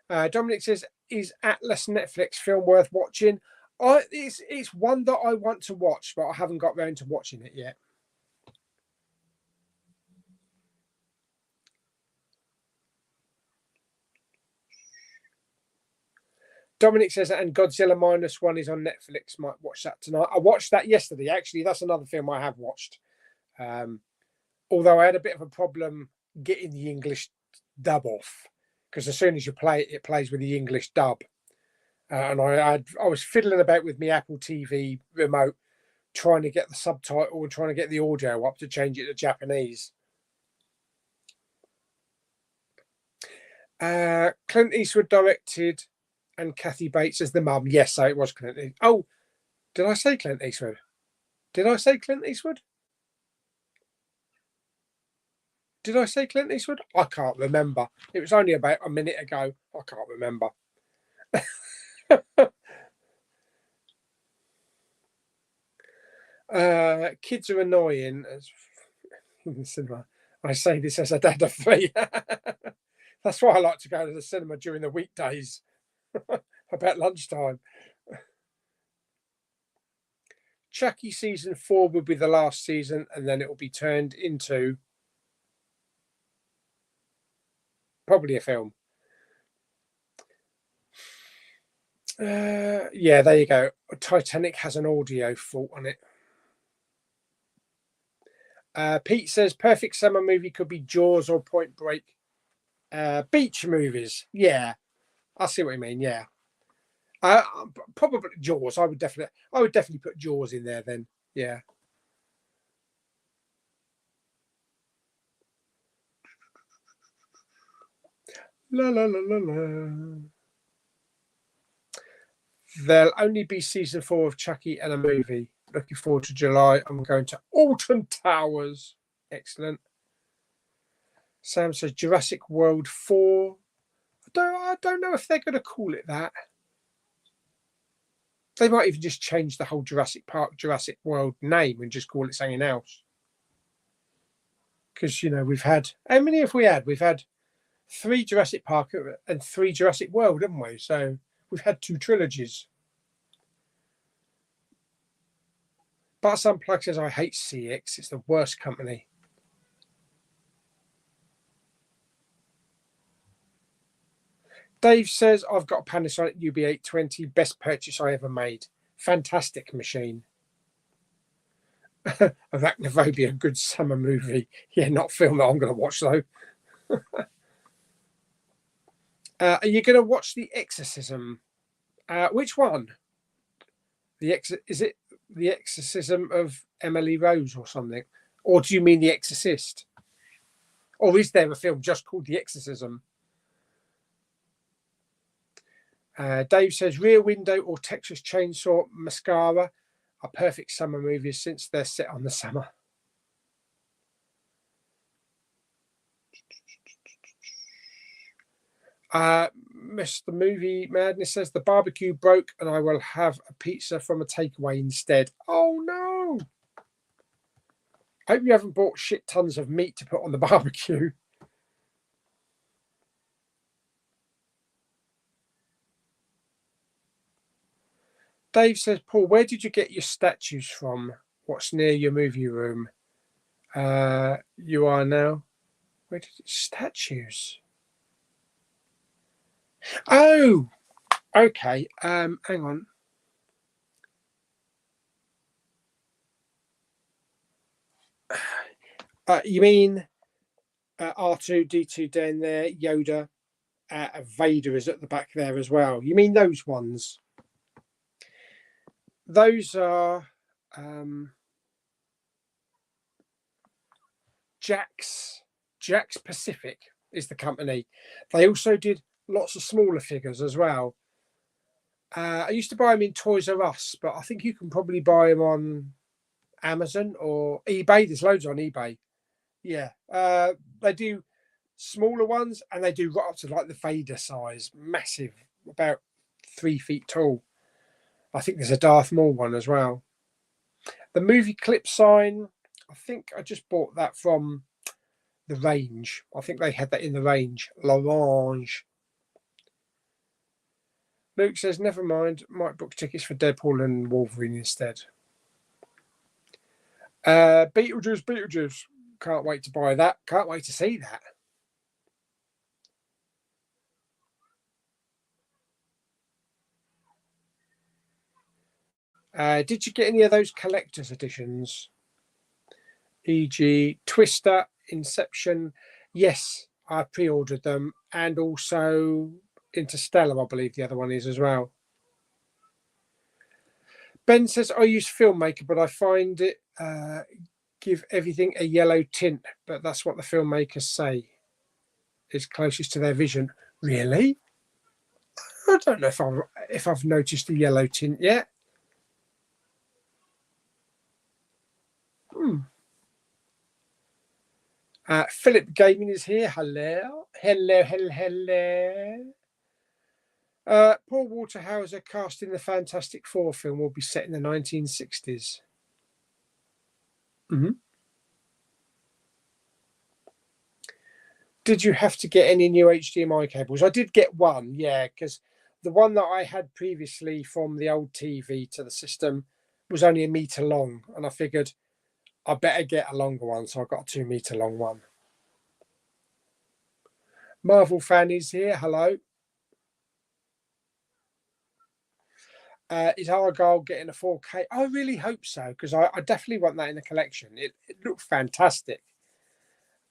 Dominic says, is Atlas Netflix film worth watching? It's one that I want to watch, but I haven't got round to watching it yet. Dominic says, and Godzilla -1 is on Netflix. Might watch that tonight. I watched that yesterday. Actually, that's another film I have watched. Although I had a bit of a problem getting the English dub off, because as soon as you play it, it plays with the English dub. And I was fiddling about with my Apple TV remote, trying to get the subtitle and trying to get the audio up to change it to Japanese. Clint Eastwood directed, and Kathy Bates as the mum. Yes, so it was Clint Eastwood. Oh, did I say Clint Eastwood? Did I say Clint Eastwood? Did I say Clint Eastwood? I can't remember. It was only about a minute ago. I can't remember. Kids are annoying. I say this as a dad of 3. That's why I like to go to the cinema during the weekdays, about lunchtime. Chucky season 4 will be the last season, and then it will be turned into probably a film. Yeah, there you go. Titanic has an audio fault on it. Pete says perfect summer movie could be Jaws or Point Break. Beach movies, yeah, I see what you mean. Yeah, probably Jaws. I would definitely put Jaws in there then. Yeah. La la la la la. There'll only be season 4 of Chucky and a movie. Looking forward to July. I'm going to Alton Towers. Excellent. Sam says Jurassic World 4. I don't know if they're going to call it that. They might even just change the whole Jurassic Park, Jurassic World name and just call it something else. Because, we've had... How many have we had? We've had 3 Jurassic Park and 3 Jurassic World, haven't we? So we've had 2 trilogies. But Unplugged says, I hate CX. It's the worst company. Dave says, I've got a Panasonic UB820. Best purchase I ever made. Fantastic machine. Arachnophobia, good summer movie. Yeah, not film that I'm going to watch, though. Are you going to watch The Exorcism? Which one? Is it The Exorcism of Emily Rose or something? Or do you mean The Exorcist? Or is there a film just called The Exorcism? Dave says Rear Window or Texas Chainsaw Mascara are perfect summer movies since they're set on the summer. Mr. Movie Madness says the barbecue broke and I will have a pizza from a takeaway instead. Oh no! I hope you haven't bought shit tons of meat to put on the barbecue. Dave says, Paul, where did you get your statues from? What's near your movie room? You are now. Where did it? Statues? Oh, okay. Hang on. You mean R2-D2 down there, Yoda, Vader is at the back there as well. You mean those ones? Those are Jack's Pacific is the company. They also did lots of smaller figures as well. I used to buy them in Toys R Us, but I think you can probably buy them on Amazon or eBay. There's loads on eBay. Yeah, they do smaller ones and they do right up to like the Vader size, massive, about 3 feet tall. I think there's a Darth Maul one as well. The movie clip sign, I think I just bought that from the range. I think they had that in the range. L'Orange. Luke says, never mind, might book tickets for Deadpool and Wolverine instead. Beetlejuice. Can't wait to buy that. Can't wait to see that. Did you get any of those collector's editions? E.g. Twister, Inception. Yes, I pre-ordered them. And also Interstellar, I believe the other one is as well. Ben says, I use Filmmaker, but I find it give everything a yellow tint. But that's what the filmmakers say is closest to their vision. Really? I don't know if I've noticed the yellow tint yet. Philip Gaming is here. Hello. Paul Waterhauser cast in the Fantastic Four film will be set in the 1960s. Did you have to get any new HDMI cables? I did get one, yeah, because the one that I had previously from the old TV to the system was only 1 meter long, and I figured I better get a longer one, so I got a 2 meter long one. Marvel fan is here. Hello. Is Argyle getting a 4K? I really hope so, because I definitely want that in the collection. It looked fantastic.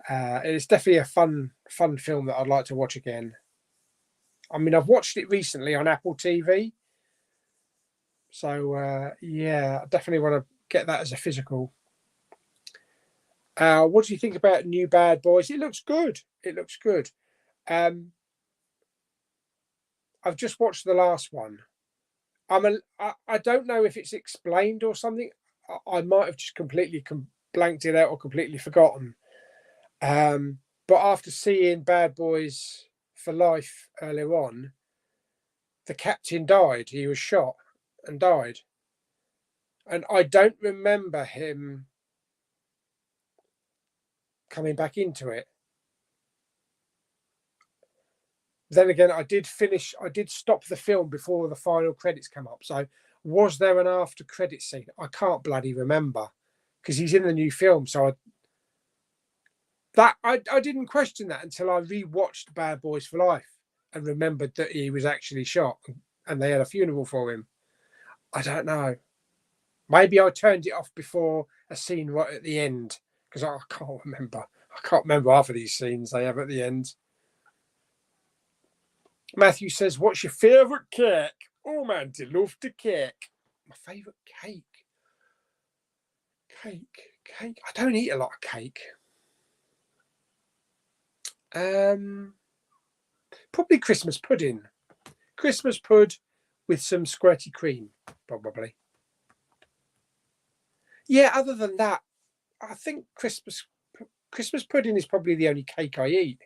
It's definitely a fun film that I'd like to watch again. I mean, I've watched it recently on Apple TV. So, yeah, I definitely want to get that as a physical. What do you think about new Bad Boys? It looks good. It looks good. I've just watched the last one. I don't know if it's explained or something. I might have just completely blanked it out or completely forgotten. But after seeing Bad Boys for Life earlier on, the captain died. He was shot and died. And I don't remember him coming back into it. Then again, I did stop the film before the final credits come up. So was there an after credit scene? I can't bloody remember, because he's in the new film. So I didn't question that until I rewatched Bad Boys for Life and remembered that he was actually shot and they had a funeral for him. I don't know. Maybe I turned it off before a scene right at the end, because I can't remember. I can't remember half of these scenes they have at the end. Matthew says, "What's your favourite cake?" Oh, man, I love the cake. My favourite cake. Cake. I don't eat a lot of cake. Probably Christmas pudding. Christmas pud with some squirty cream, probably. Yeah, other than that, I think Christmas pudding is probably the only cake I eat.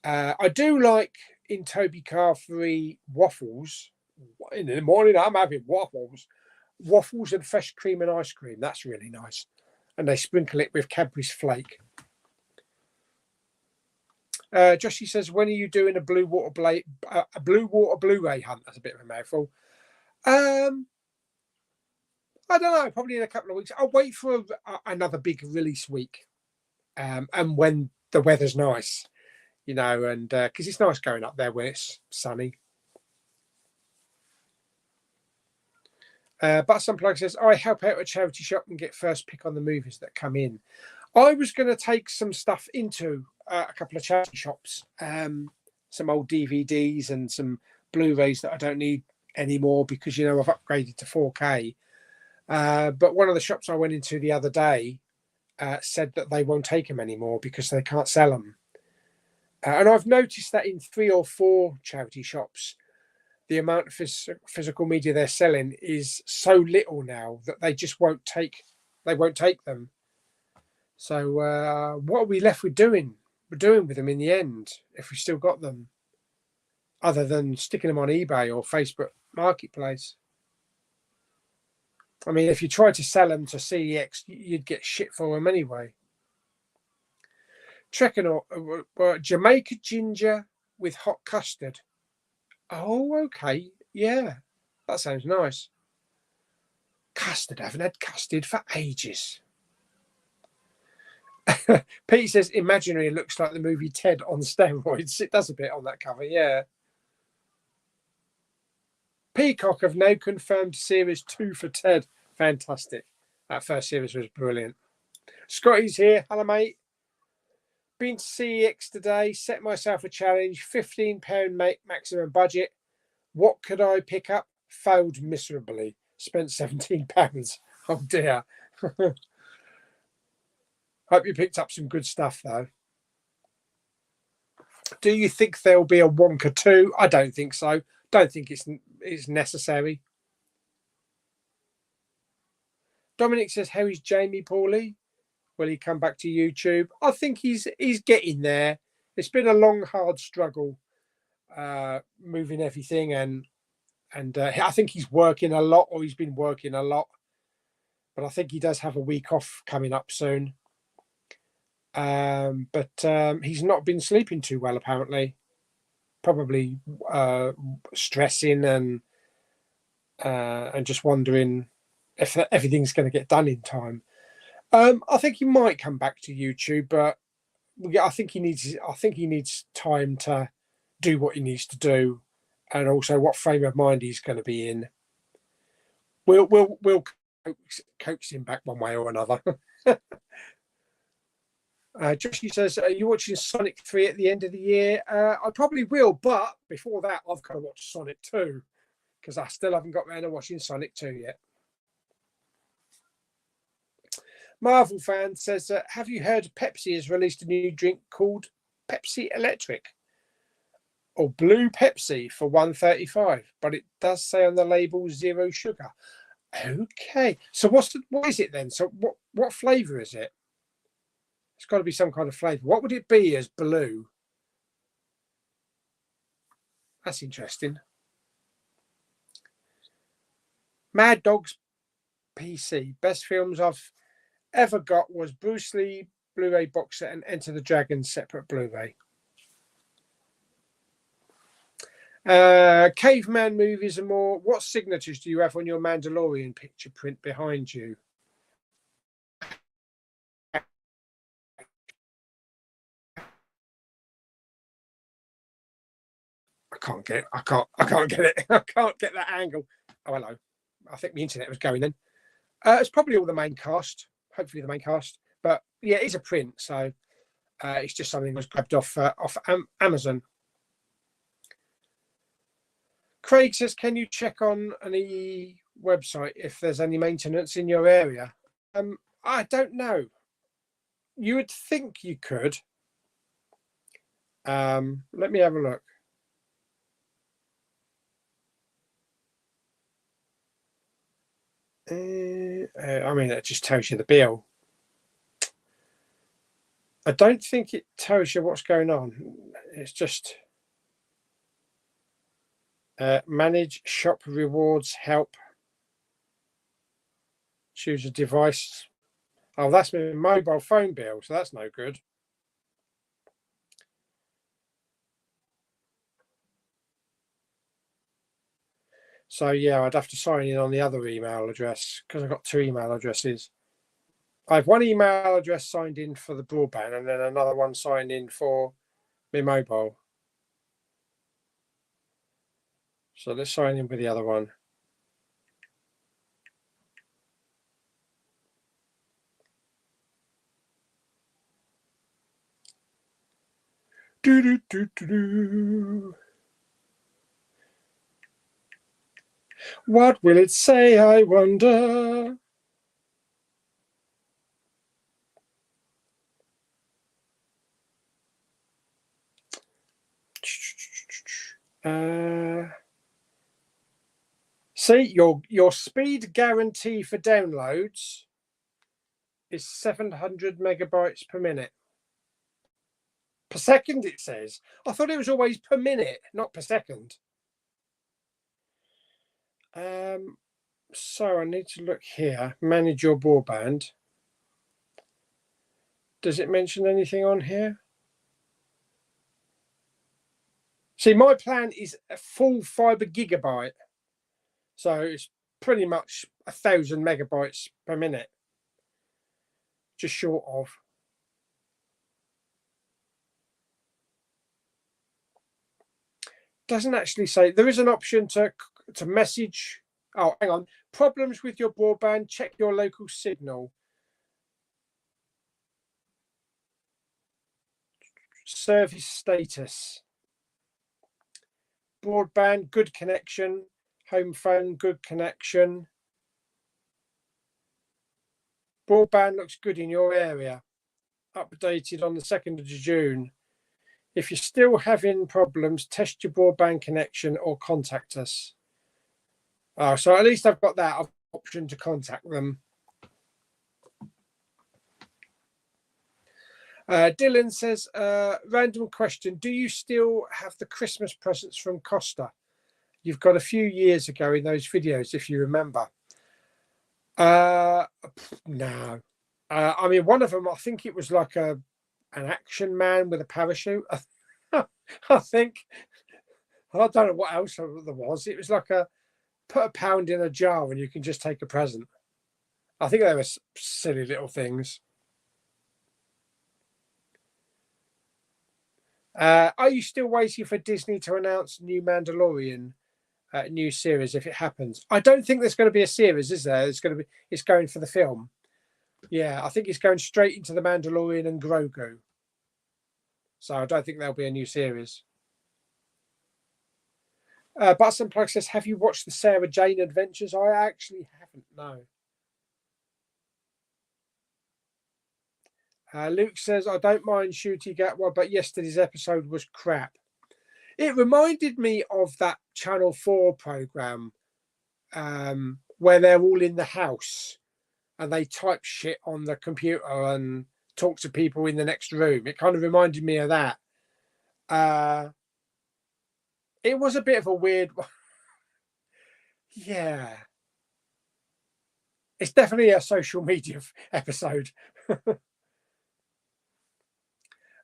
I do like in Toby Carvery waffles. In the morning, I'm having waffles and fresh cream and ice cream. That's really nice. And they sprinkle it with Cadbury's Flake. Joshie says, "When are you doing a Blue Water Blu-ray hunt?" That's a bit of a mouthful. I don't know. Probably in a couple of weeks. I'll wait for another big release week, and when the weather's nice, and because it's nice going up there where it's sunny. But some plug says, "I help out at a charity shop and get first pick on the movies that come in." I was going to take some stuff into a couple of charity shops, some old DVDs and some Blu-rays that I don't need anymore because I've upgraded to 4K. But one of the shops I went into the other day said that they won't take them anymore because they can't sell them. And I've noticed that in 3 or 4 charity shops, the amount of physical media they're selling is so little now that they just won't take. They won't take them. So what are we left with doing? We're doing with them in the end if we still got them, other than sticking them on eBay or Facebook Marketplace. I mean, if you tried to sell them to CEX, you'd get shit for them anyway. Jamaica ginger with hot custard. Oh, okay. Yeah, that sounds nice. Custard. I haven't had custard for ages. Pete says Imaginary looks like the movie Ted on steroids. It does a bit on that cover, yeah. Peacock have now confirmed series 2 for Ted. Fantastic. That first series was brilliant. Scotty's here. Hello, mate. Been to CEX today. Set myself a challenge. £15 maximum budget. What could I pick up? Failed miserably. Spent £17. Oh, dear. Hope you picked up some good stuff, though. Do you think there'll be a Wonka 2? I don't think so. Don't think it's necessary. Dominic says, "How is Jamie, Pauly? Will he come back to YouTube?" I think he's getting there. It's been a long, hard struggle moving everything, and I think he's working a lot, or he's been working a lot. But I think he does have a week off coming up soon. But he's not been sleeping too well, apparently. Probably stressing and just wondering if everything's going to get done in time. I think he might come back to YouTube, but I think he needs time to do what he needs to do, and also what frame of mind he's going to be in. We'll coax him back one way or another. Joshi says, are you watching Sonic 3 at the end of the year? I probably will, but before that, I've got to watch Sonic 2 because I still haven't got around to watching Sonic 2 yet. Marvel fan says, have you heard Pepsi has released a new drink called Pepsi Electric or Blue Pepsi for $1.35, but it does say on the label 0 sugar. Okay, so what is it then? So what flavour is it? It's got to be some kind of flavour. What would it be as blue? That's interesting. Mad Dogs PC. Best films I've ever got was Bruce Lee Blu-ray box set and Enter the Dragon separate Blu-ray. Caveman movies and more. What signatures do you have on your Mandalorian picture print behind you? I can't get it. I can't get it. I can't get that angle. Oh, hello. I think the internet was going then. It's probably all the main cast. Hopefully the main cast. But yeah, it's a print, so it's just something that was grabbed off Amazon. Craig says, can you check on any website if there's any maintenance in your area? I don't know. You would think you could. Let me have a look. I mean, that just tells you the bill. I don't think it tells you what's going on. It's just manage shop rewards, help, choose a device. Oh, that's my mobile phone bill, so that's no good. So yeah, I'd have to sign in on the other email address because I've got 2 email addresses. I have one email address signed in for the broadband and then another one signed in for my mobile. So let's sign in with the other one. What will it say, I wonder? See, your speed guarantee for downloads is 700 megabytes per minute. Per second, it says. I thought it was always per minute, not per second. So I need to look here. Manage your broadband. Does it mention anything on here? See, my plan is a full fiber gigabyte. So it's pretty much 1,000 megabytes per minute. Just short of. Doesn't actually say. There is an option to message. Oh, hang on. Problems with your broadband, check your local signal. Service status. Broadband, good connection. Home phone, good connection. Broadband looks good in your area. Updated on the 2nd of June. If you're still having problems, test your broadband connection or contact us. So at least I've got that option to contact them. Dylan says, random question. Do you still have the Christmas presents from Costa? You've got a few years ago in those videos, if you remember. No. I mean, one of them, I think it was like an action man with a parachute. I think. I don't know what else there was. It was like put £1 in a jar and you can just take a present. I think they were silly little things. Are you still waiting for Disney to announce new Mandalorian new series if it happens? I don't think there's going to be a series, is there? It's going for the film. Yeah, I think it's going straight into the Mandalorian and Grogu. So I don't think there'll be a new series. Butts and Plug says, have you watched the Sarah Jane Adventures? I actually haven't, no. Luke says, I don't mind Shooty Gatwa, but yesterday's episode was crap. It reminded me of that Channel 4 programme where they're all in the house and they type shit on the computer and talk to people in the next room. It kind of reminded me of that. It was a bit of a weird one. Yeah. It's definitely a social media episode.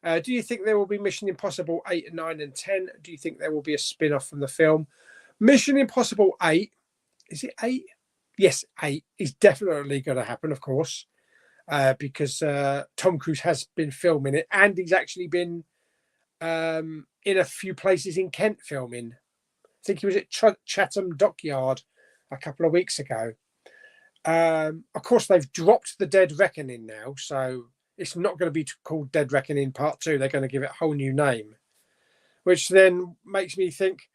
Do you think there will be Mission Impossible 8, 9 and 10? Do you think there will be a spin-off from the film? Mission Impossible 8, is it 8? Yes, 8 is definitely going to happen, of course, because Tom Cruise has been filming it, and he's actually been in a few places in Kent filming. I think he was at Chatham Dockyard a couple of weeks ago. Of course, they've dropped the Dead Reckoning now, so it's not going to be called Dead Reckoning Part 2. They're going to give it a whole new name, which then makes me think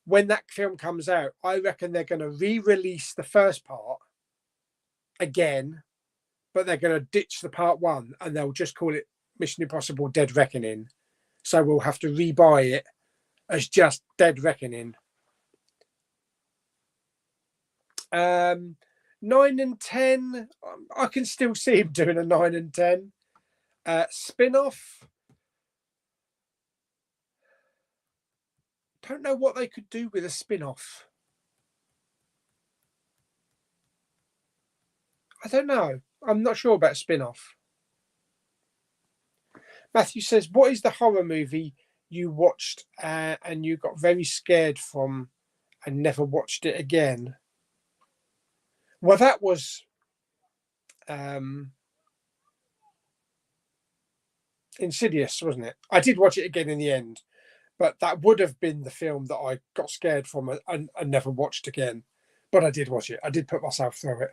when that film comes out, I reckon they're going to re-release the first part again, but they're going to ditch the part 1 and they'll just call it Mission Impossible Dead Reckoning. So we'll have to rebuy it as just Dead Reckoning. 9 and 10, I can still see him doing a 9 and 10. Spin-off, don't know what they could do with a spin-off. I don't know. I'm not sure about spin-off. Matthew says, what is the horror movie you watched and you got very scared from and never watched it again? Well, that was Insidious, wasn't it? I did watch it again in the end, but that would have been the film that I got scared from and never watched again. But I did watch it. I did put myself through it.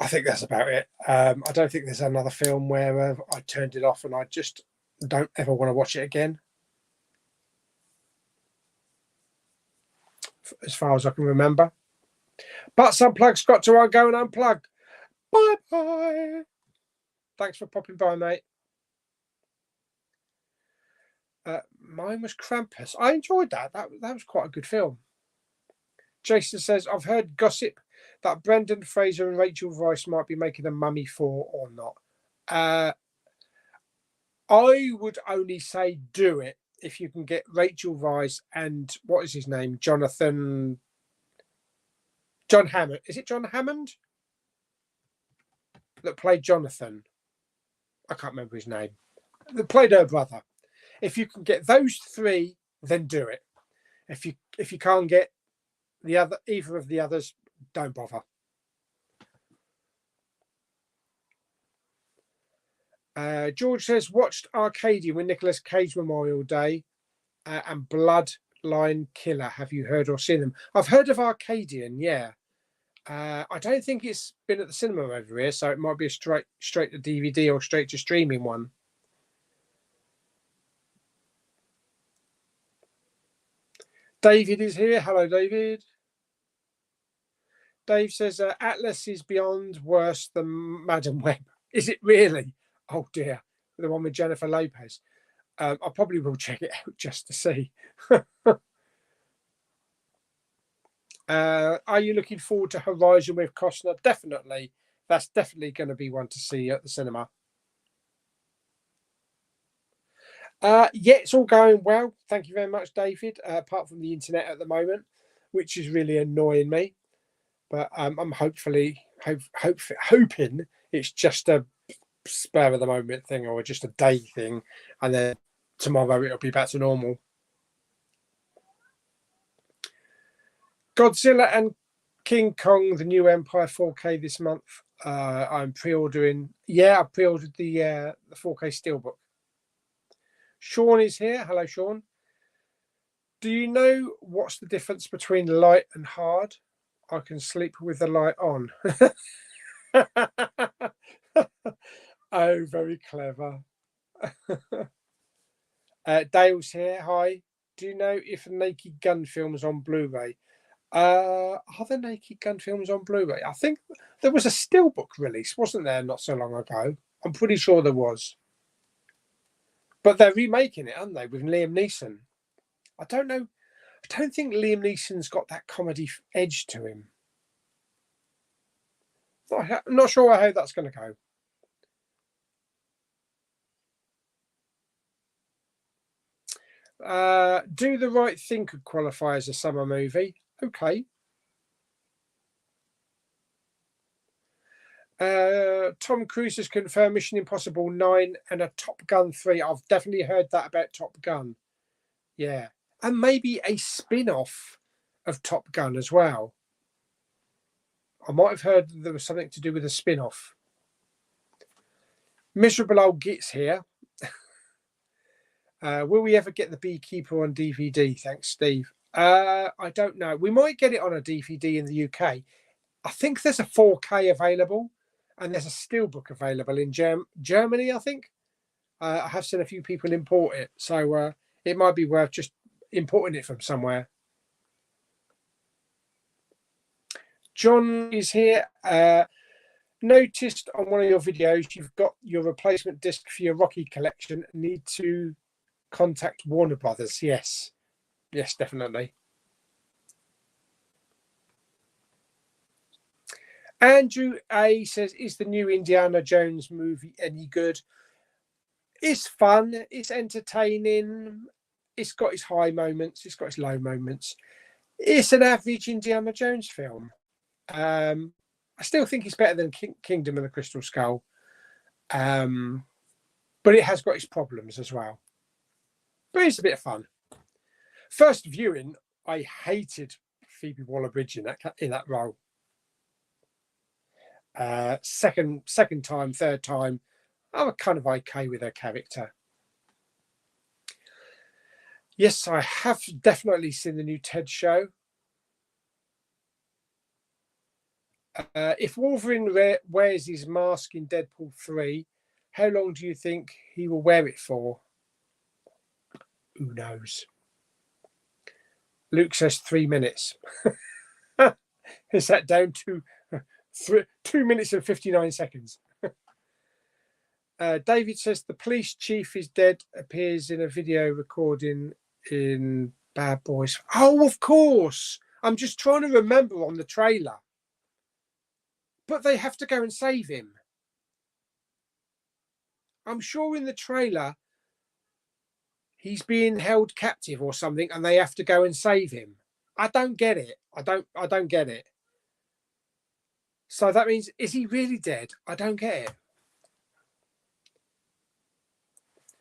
I think that's about it. I don't think there's another film where I turned it off and I just don't ever want to watch it again. As far as I can remember. But Unplug's got to go and unplug. Bye-bye. Thanks for popping by, mate. Mine was Krampus. I enjoyed that. That was quite a good film. Jason says, I've heard gossip that Brendan Fraser and Rachel Weisz might be making a Mummy 4 or not. I would only say do it if you can get Rachel Weisz and what is his name? John Hammond. Is it John Hammond? That played Jonathan. I can't remember his name. That played her brother. If you can get those three, then do it. If you can't get either of the others, don't bother. George says, watched Arcadian with Nicolas Cage Memorial Day and Bloodline Killer. Have you heard or seen them? I've heard of Arcadian, yeah. I don't think it's been at the cinema over here, so it might be a straight to DVD or straight to streaming one. David is here. Hello, David. Dave says, Atlas is beyond worse than Madam Web. Is it really? Oh, dear. The one with Jennifer Lopez. I probably will check it out just to see. Are you looking forward to Horizon with Costner? Definitely. That's definitely going to be one to see at the cinema. Yeah, it's all going well. Thank you very much, David. Apart from the internet at the moment, which is really annoying me. But I'm hoping it's just a spare of the moment thing or just a day thing, and then tomorrow it'll be back to normal. Godzilla and King Kong, the new Empire 4K this month. I'm pre-ordering. Yeah, I pre-ordered the 4K Steelbook. Sean is here. Hello, Sean. Do you know what's the difference between light and hard? I can sleep with the light on. Oh, very clever. Dale's here. Hi. Do you know if Naked Gun films on Blu-ray? Are the Naked Gun films on Blu-ray? I think there was a steelbook release, wasn't there, not so long ago? I'm pretty sure there was. But they're remaking it, aren't they, with Liam Neeson? I don't know. I don't think Liam Neeson's got that comedy edge to him. I'm not sure how that's going to go. Do the Right Thing could qualify as a summer movie. Okay. Tom Cruise has confirmed Mission Impossible 9 and a Top Gun 3. I've definitely heard that about Top Gun. Yeah. And maybe a spin-off of Top Gun as well. I might have heard there was something to do with a spin-off. Miserable Old Gits here. Will we ever get The Beekeeper on DVD? Thanks, Steve. I don't know. We might get it on a DVD in the UK. I think there's a 4K available, and there's a steelbook available in Germany, I think. I have seen a few people import it, so it might be worth just importing it from somewhere. John is here. Noticed on one of your videos you've got your replacement disc for your Rocky collection. Need to contact Warner Brothers. Yes, definitely. Andrew A says, is the new Indiana Jones movie any good? It's fun, it's entertaining, it's got its high moments, it's got its low moments. It's an average Indiana Jones film. I still think it's better than Kingdom of the Crystal Skull, but it has got its problems as well. But it's a bit of fun. First viewing, I hated Phoebe Waller-Bridge in that role. Second time, third time, I'm kind of okay with her character. Yes, I have definitely seen the new Ted show. If Wolverine wears his mask in Deadpool 3, how long do you think he will wear it for? Who knows? Luke says 3 minutes. Is that down to 2 minutes and 59 seconds? David says the police chief is dead, appears in a video recording in Bad Boys. Oh, of course. I'm just trying to remember on the trailer. But they have to go and save him. I'm sure in the trailer he's being held captive or something and they have to go and save him. I don't get it. I don't get it. So that means, is he really dead? I don't get it.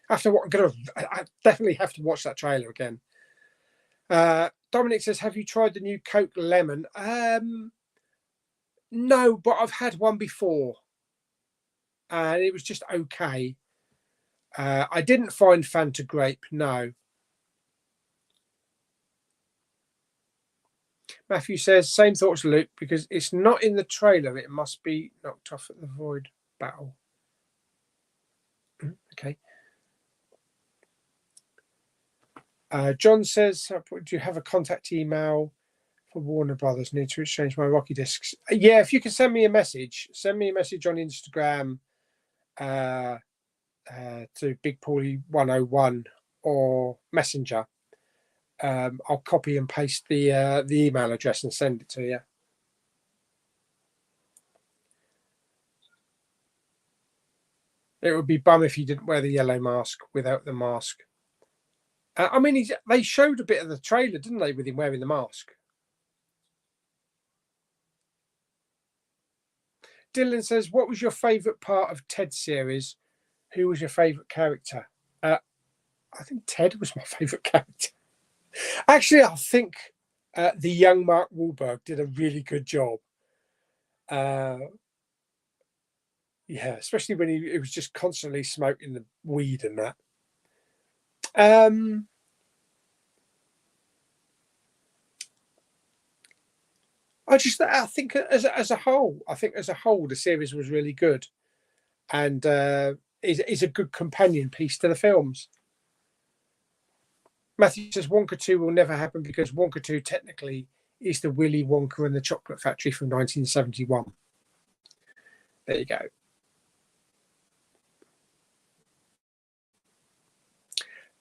I definitely have to watch that trailer again. Dominic says, have you tried the new Coke Lemon? No, but I've had one before and it was just okay. I didn't find Fanta Grape, no. Matthew says, same thoughts, Luke, because it's not in the trailer. It must be knocked off at the Void battle. Okay. John says, do you have a contact email for Warner Brothers? Need to exchange my Rocky discs. Yeah, if you can send me a message on Instagram to Big Pauly 101 or Messenger. I'll copy and paste the email address and send it to you. It would be bum if he didn't wear the yellow mask without the mask. I mean, they showed a bit of the trailer, didn't they, with him wearing the mask? Dylan says, what was your favourite part of Ted's series? Who was your favourite character? I think Ted was my favourite character. Actually, I think the young Mark Wahlberg did a really good job. Yeah, especially when he was just constantly smoking the weed and that. I think as a whole, the series was really good, and is a good companion piece to the films. Matthew says Wonka 2 will never happen because Wonka 2 technically is the Willy Wonka and the Chocolate Factory from 1971. There you go.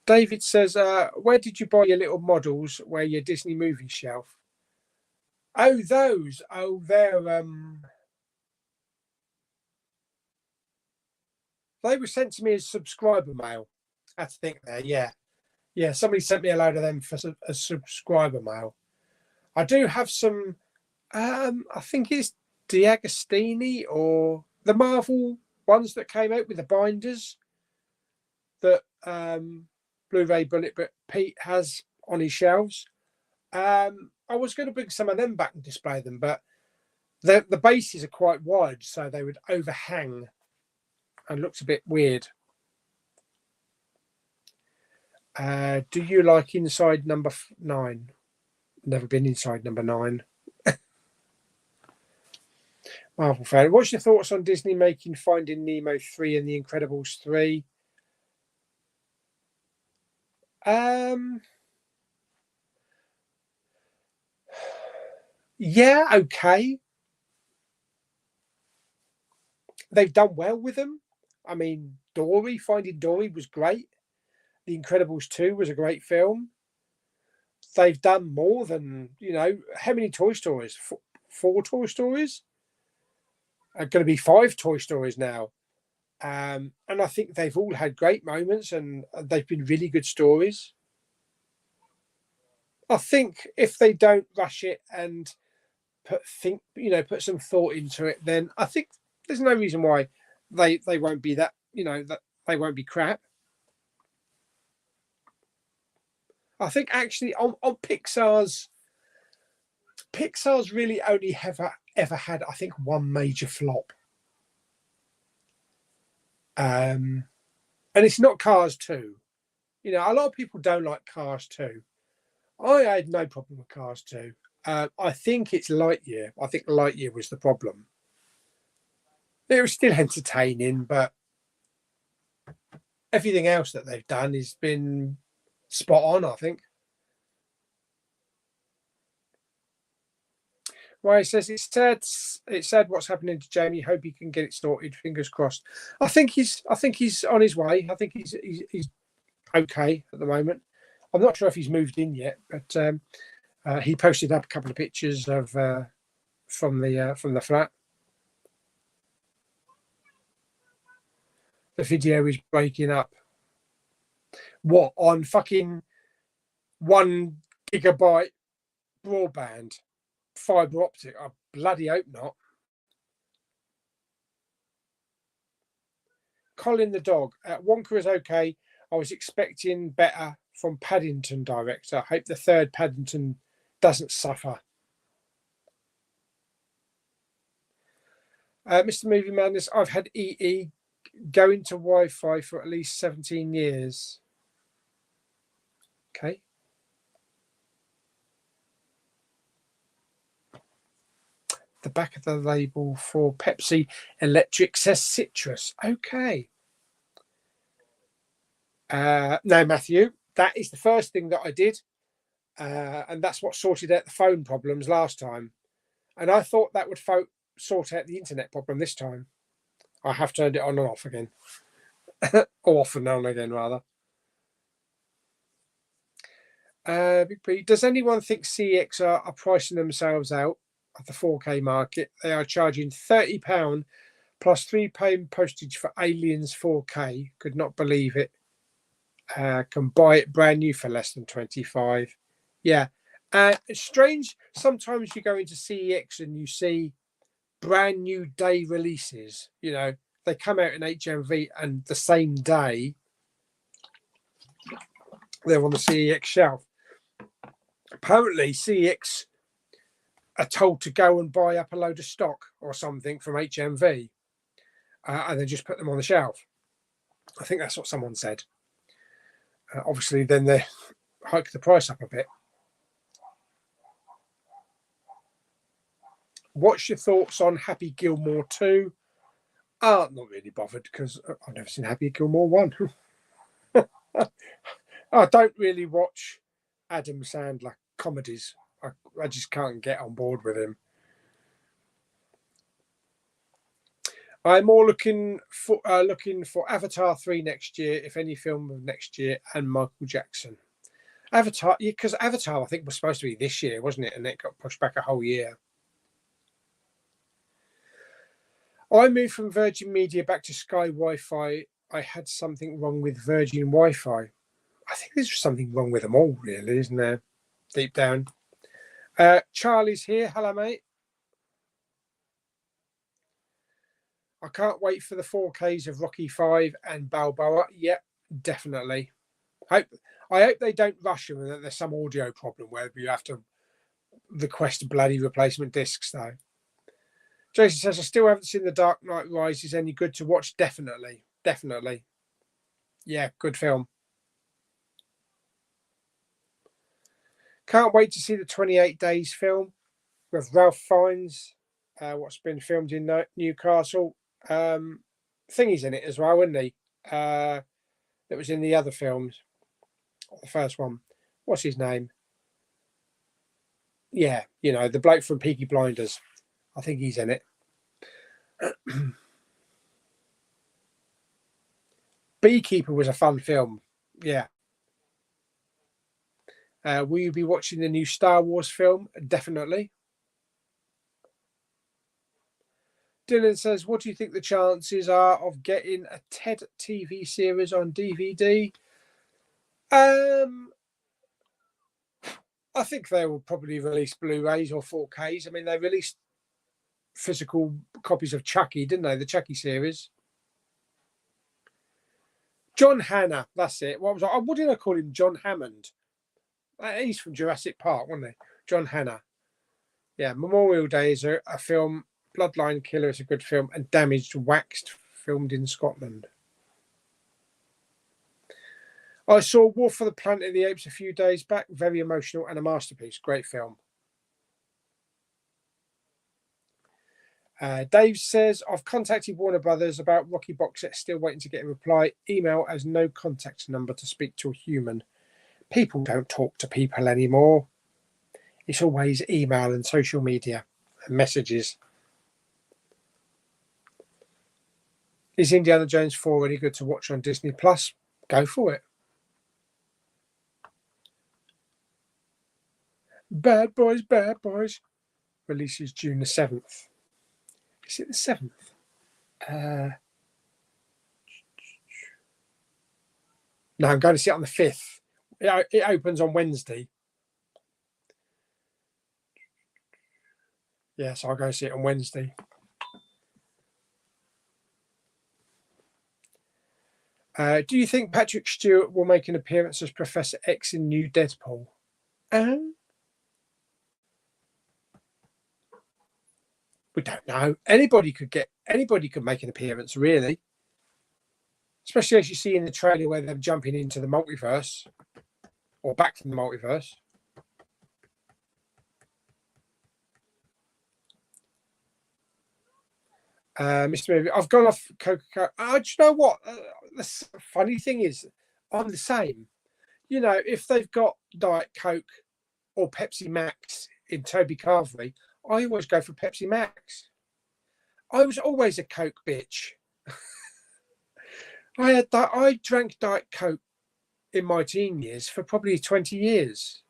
David says, where did you buy your little models where your Disney movie shelf? Oh, those. Oh, they're they were sent to me as subscriber mail. I had to think there, yeah. Yeah, somebody sent me a load of them for a subscriber mail. I do have some, I think it's D'Agostini or the Marvel ones that came out with the binders that Blu-ray Bullet, but Pete has on his shelves. I was going to bring some of them back and display them, but the bases are quite wide, so they would overhang and looks a bit weird. Do you like inside number 9? Never been inside number 9. Marvel fan. What's your thoughts on Disney making Finding Nemo 3 and The Incredibles 3? Yeah, okay. They've done well with them. I mean, Finding Dory was great. The Incredibles 2 was a great film. They've done more than, how many Toy Stories? 4 Toy Stories? Are going to be 5 Toy Stories now. And I think they've all had great moments and they've been really good stories. I think if they don't rush it and put some thought into it, then I think there's no reason why they won't be that they won't be crap. I think actually on Pixar's really only ever had, I think, one major flop. And it's not Cars 2. A lot of people don't like Cars 2. I had no problem with Cars 2. I think it's Lightyear. I think Lightyear was the problem. It was still entertaining, but everything else that they've done has been spot on, I think. Well, he says it's sad what's happening to Jamie. Hope he can get it sorted. Fingers crossed. I think he's on his way. I think he's okay at the moment. I'm not sure if he's moved in yet, but he posted up a couple of pictures of from the flat. The video is breaking up. What, on fucking 1 gigabyte broadband? Fiber optic? I bloody hope not. Colin the dog. Wonka is okay. I was expecting better from Paddington director. I hope the third Paddington doesn't suffer. Mr. Movie Madness, I've had EE going to Wi-Fi for at least 17 years. Okay. The back of the label for Pepsi Electric says citrus. Okay. No, Matthew, that is the first thing that I did. And that's what sorted out the phone problems last time. And I thought that would sort out the internet problem this time. I have turned it on and off again. Off and on again, rather. Big P, does anyone think CX are pricing themselves out of the 4K market? They are charging £30 plus £3 postage for Aliens 4K. Could not believe it. Can buy it brand new for less than 25. Yeah. It's strange. Sometimes you go into CEX and you see brand new day releases. They come out in HMV and the same day they're on the CEX shelf. Apparently CEX are told to go and buy up a load of stock or something from HMV and then just put them on the shelf. I think that's what someone said. Obviously, then they hike the price up a bit. What's your thoughts on Happy Gilmore 2? Not really bothered because I've never seen Happy Gilmore 1. I don't really watch Adam Sandler comedies. I just can't get on board with him. I'm more looking for Avatar 3 next year, if any film of next year, and Michael Jackson. Avatar, because Avatar I think was supposed to be this year, wasn't it? And it got pushed back a whole year. I moved from Virgin Media back to Sky Wi-Fi. I had something wrong with Virgin Wi-Fi. I think there's something wrong with them all, really, isn't there? Deep down. Charlie's here. Hello, mate. I can't wait for the 4Ks of Rocky 5 and Balboa. Yep, definitely. I hope they don't rush them and that there's some audio problem where you have to request bloody replacement discs, though. Jason says, I still haven't seen The Dark Knight Rises. Any good to watch? Definitely. Definitely. Yeah, good film. Can't wait to see the 28 Days film with Ralph Fiennes, what's been filmed in Newcastle. Thingy's in it as well, isn't he? That was in the other films. The first one. What's his name? Yeah, the bloke from Peaky Blinders. I think he's in it. Beekeeper was a fun film. Yeah. Will you be watching the new Star Wars film? Definitely. Dylan says, what do you think the chances are of getting a TED TV series on DVD? I think they will probably release Blu-rays or 4Ks. I mean, they released physical copies of Chucky, didn't they? The Chucky series. John Hannah, that's it. What did I call him? John Hammond. He's from Jurassic Park, wasn't he? John Hannah. Yeah, Memorial Day is a film. Bloodline Killer is a good film, and Damaged Waxed, filmed in Scotland. I saw War for the Planet of the Apes a few days back. Very emotional and a masterpiece. Great film. Dave says, I've contacted Warner Brothers about Rocky box set, still waiting to get a reply. Email has no contact number to speak to a human. People don't talk to people anymore. It's always email and social media and messages. Is Indiana Jones 4 any good to watch on Disney Plus? Go for it. Bad Boys, Bad Boys releases June the 7th. Is it the 7th? No, I'm going to see it on the 5th. It opens on Wednesday. Yeah, so I'll go see it on Wednesday. Do you think Patrick Stewart will make an appearance as Professor X in New Deadpool? We don't know. Anybody could make an appearance, really. Especially as you see in the trailer where they're jumping into the multiverse or back from the multiverse. Mr. Movie, I've gone off Coca-Cola. Do you know what? The funny thing is, I'm the same. If they've got Diet Coke or Pepsi Max in Toby Carvery, I always go for Pepsi Max. I was always a Coke bitch. I drank Diet Coke in my teen years for probably 20 years.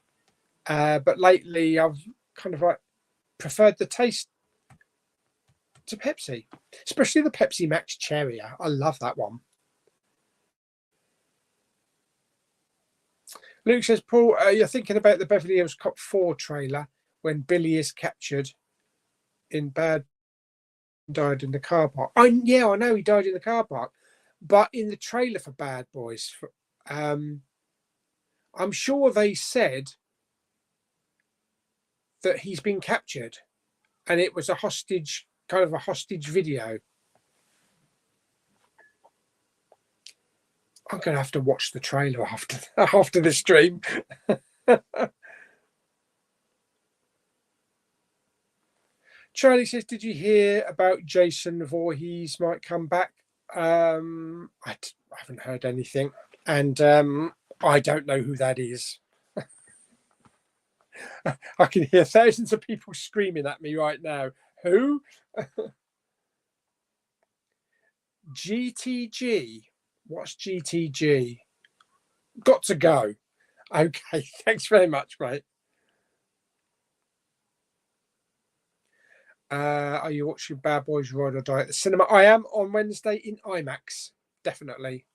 But lately I've kind of preferred the taste to Pepsi, especially the Pepsi Max Cherry. I love that one. Luke says, Paul, you're thinking about the Beverly Hills Cop 4 trailer when Billy is captured in Bad died in the car park. I know he died in the car park, but in the trailer for Bad Boys, I'm sure they said that he's been captured and it was a hostage video. I'm going to have to watch the trailer after the stream. Charlie says, did you hear about Jason Voorhees might come back? I haven't heard anything. And I don't know who that is. I can hear thousands of people screaming at me right now. Who? GTG? What's GTG? Got to go. Okay, thanks very much, mate. Are you watching Bad Boys Ride or Die at the cinema? I am on Wednesday in IMAX, definitely.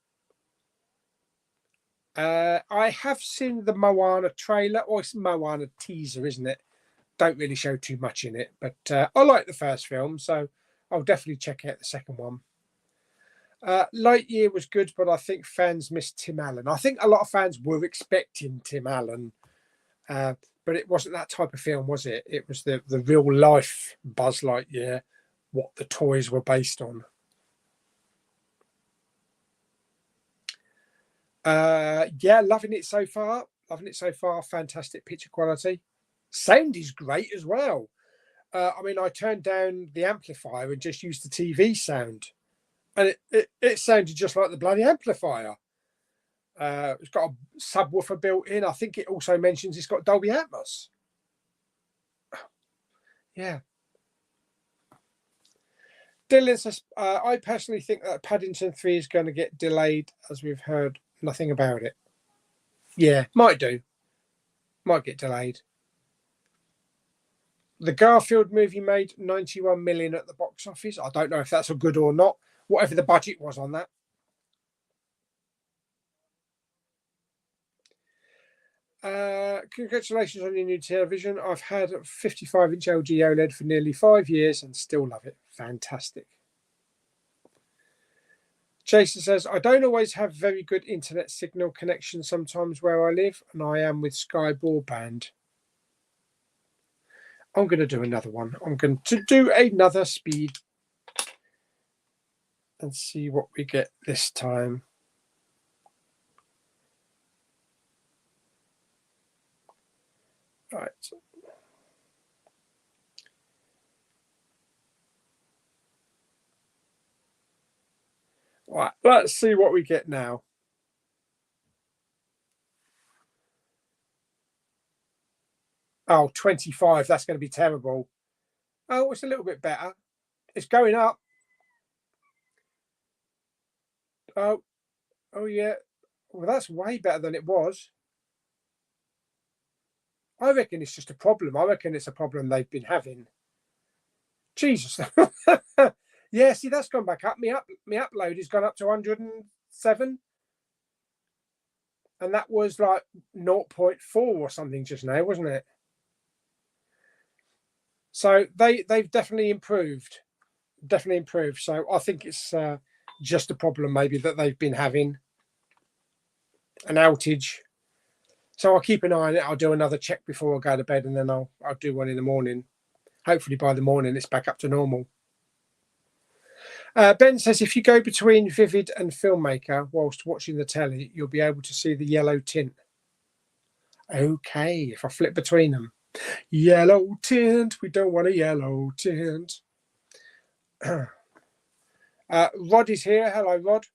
I have seen the Moana trailer, or it's Moana teaser, isn't it? Don't really show too much in it, but I like the first film, so I'll definitely check out the second one. Lightyear was good, but I think fans missed Tim Allen. I think a lot of fans were expecting Tim Allen, but it wasn't that type of film, was it? It was the real life Buzz Lightyear, what the toys were based on. Yeah, loving it so far. Fantastic picture quality. Sound is great as well. I mean, I turned down the amplifier and just used the TV sound, and it sounded just like the bloody amplifier. It's got a subwoofer built in. I think it also mentions it's got Dolby Atmos. Yeah. Dylan says, I personally think that Paddington 3 is going to get delayed, as we've heard nothing about it. Yeah, might do. Might get delayed. The Garfield movie made 91 million at the box office. I don't know if that's a good or not. Whatever the budget was on that. Congratulations on your new television. I've had a 55-inch LG OLED for nearly 5 years and still love it. Fantastic. Jason says, I don't always have very good internet signal connection sometimes where I live, and I am with Sky Broadband. I'm going to do another one. I'm going to do another speed and see what we get this time. Right. Right, let's see what we get now. Oh, 25. That's going to be terrible. Oh, it's a little bit better. It's going up. Oh, yeah. Well, that's way better than it was. I reckon it's just a problem. I reckon it's a problem they've been having. Jesus. Yeah, see, that's gone back up. My upload has gone up to 107. And that was like 0.4 or something just now, wasn't it? So they've definitely improved. Definitely improved. So I think it's just a problem maybe that they've been having. An outage. So I'll keep an eye on it. I'll do another check before I go to bed, and then I'll do one in the morning. Hopefully by the morning it's back up to normal. Ben says, if you go between Vivid and Filmmaker whilst watching the telly, you'll be able to see the yellow tint. Okay, if I flip between them. Yellow tint, we don't want a yellow tint. Rod is here. Hello, Rod.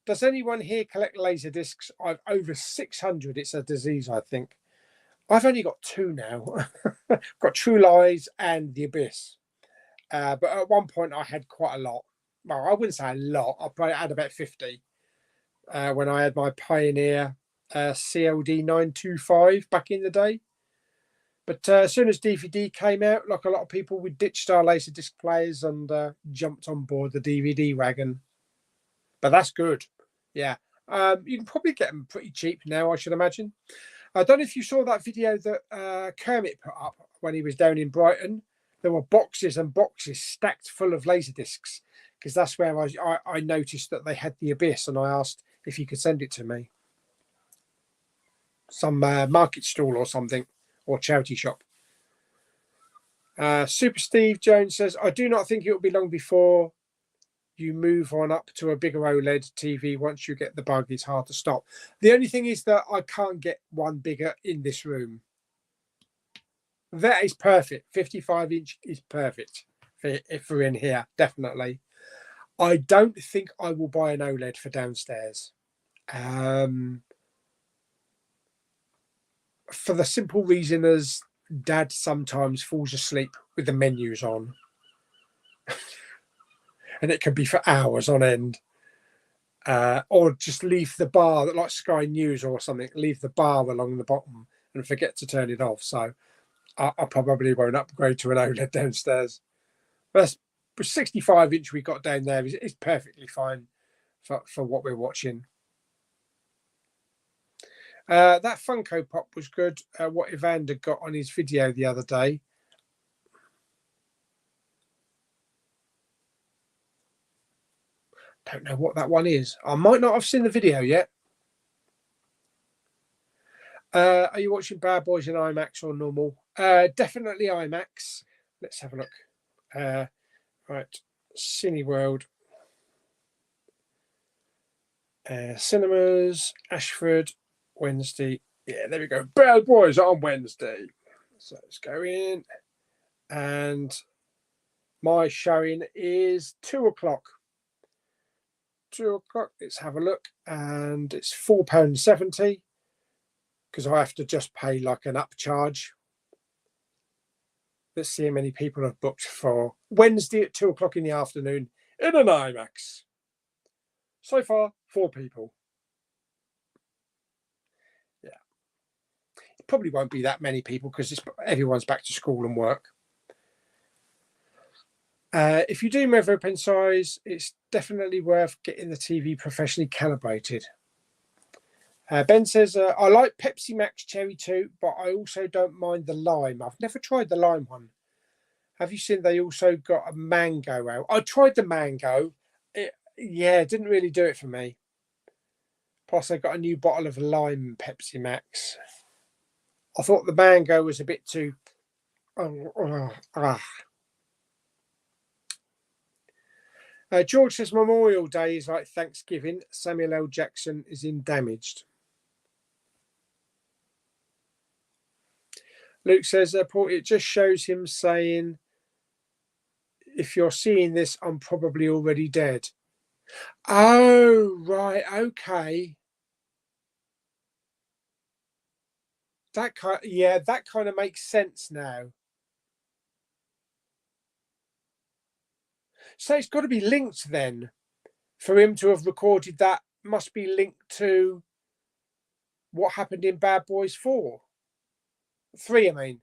Does anyone here collect laser discs? I've over 600. It's a disease, I think. I've only got 2 now. Got True Lies and The Abyss. But at one point I had quite a lot. Well, I wouldn't say a lot. I probably had about 50 when I had my Pioneer CLD 925 back in the day. But as soon as DVD came out, like a lot of people, we ditched our Laserdisc players and jumped on board the DVD wagon. But that's good. Yeah. You can probably get them pretty cheap now, I should imagine. I don't know if you saw that video that Kermit put up when he was down in Brighton. There were boxes and boxes stacked full of Laserdiscs, because that's where I noticed that they had The Abyss, and I asked if he could send it to me. Some market stall or something, or charity shop. Super Steve Jones says, I do not think it will be long before you move on up to a bigger OLED TV once you get the bug. It's hard to stop. The only thing is that I can't get one bigger in this room. That is perfect. 55-inch is perfect if we're in here, definitely. I don't think I will buy an OLED for downstairs. For the simple reason as Dad sometimes falls asleep with the menus on. And it can be for hours on end. Or just leave the bar, like Sky News or something, leave the bar along the bottom and forget to turn it off. So I probably won't upgrade to an OLED downstairs. But 65-inch we got down there is perfectly fine for what we're watching. That Funko Pop was good. What Evander got on his video the other day. Don't know what that one is. I might not have seen the video yet. Are you watching Bad Boys in IMAX or normal? Definitely IMAX. Let's have a look. Right, Cineworld. Cinemas, Ashford, Wednesday. Yeah, there we go. Bad Boys on Wednesday. So let's go in. And my showing is 2 o'clock. 2 o'clock. Let's have a look. And it's £4.70 because I have to just pay like an upcharge. Let's see how many people have booked for Wednesday at 2 o'clock in the afternoon in an IMAX. So far, 4 people. Yeah. It probably won't be that many people because everyone's back to school and work. If you do move open size, it's definitely worth getting the TV professionally calibrated. Ben says, I like Pepsi Max Cherry too, but I also don't mind the lime. I've never tried the lime one. Have you seen they also got a mango out? I tried the mango. It didn't really do it for me. Plus, I got a new bottle of lime Pepsi Max. I thought the mango was a bit too... George says Memorial Day is like Thanksgiving. Samuel L. Jackson is in Damaged. Luke says, Paul, it just shows him saying, if you're seeing this, I'm probably already dead. Oh, right. Okay. That kind of makes sense now. So it's got to be linked then. For him to have recorded that must be linked to what happened in Bad Boys 4. 3, I mean.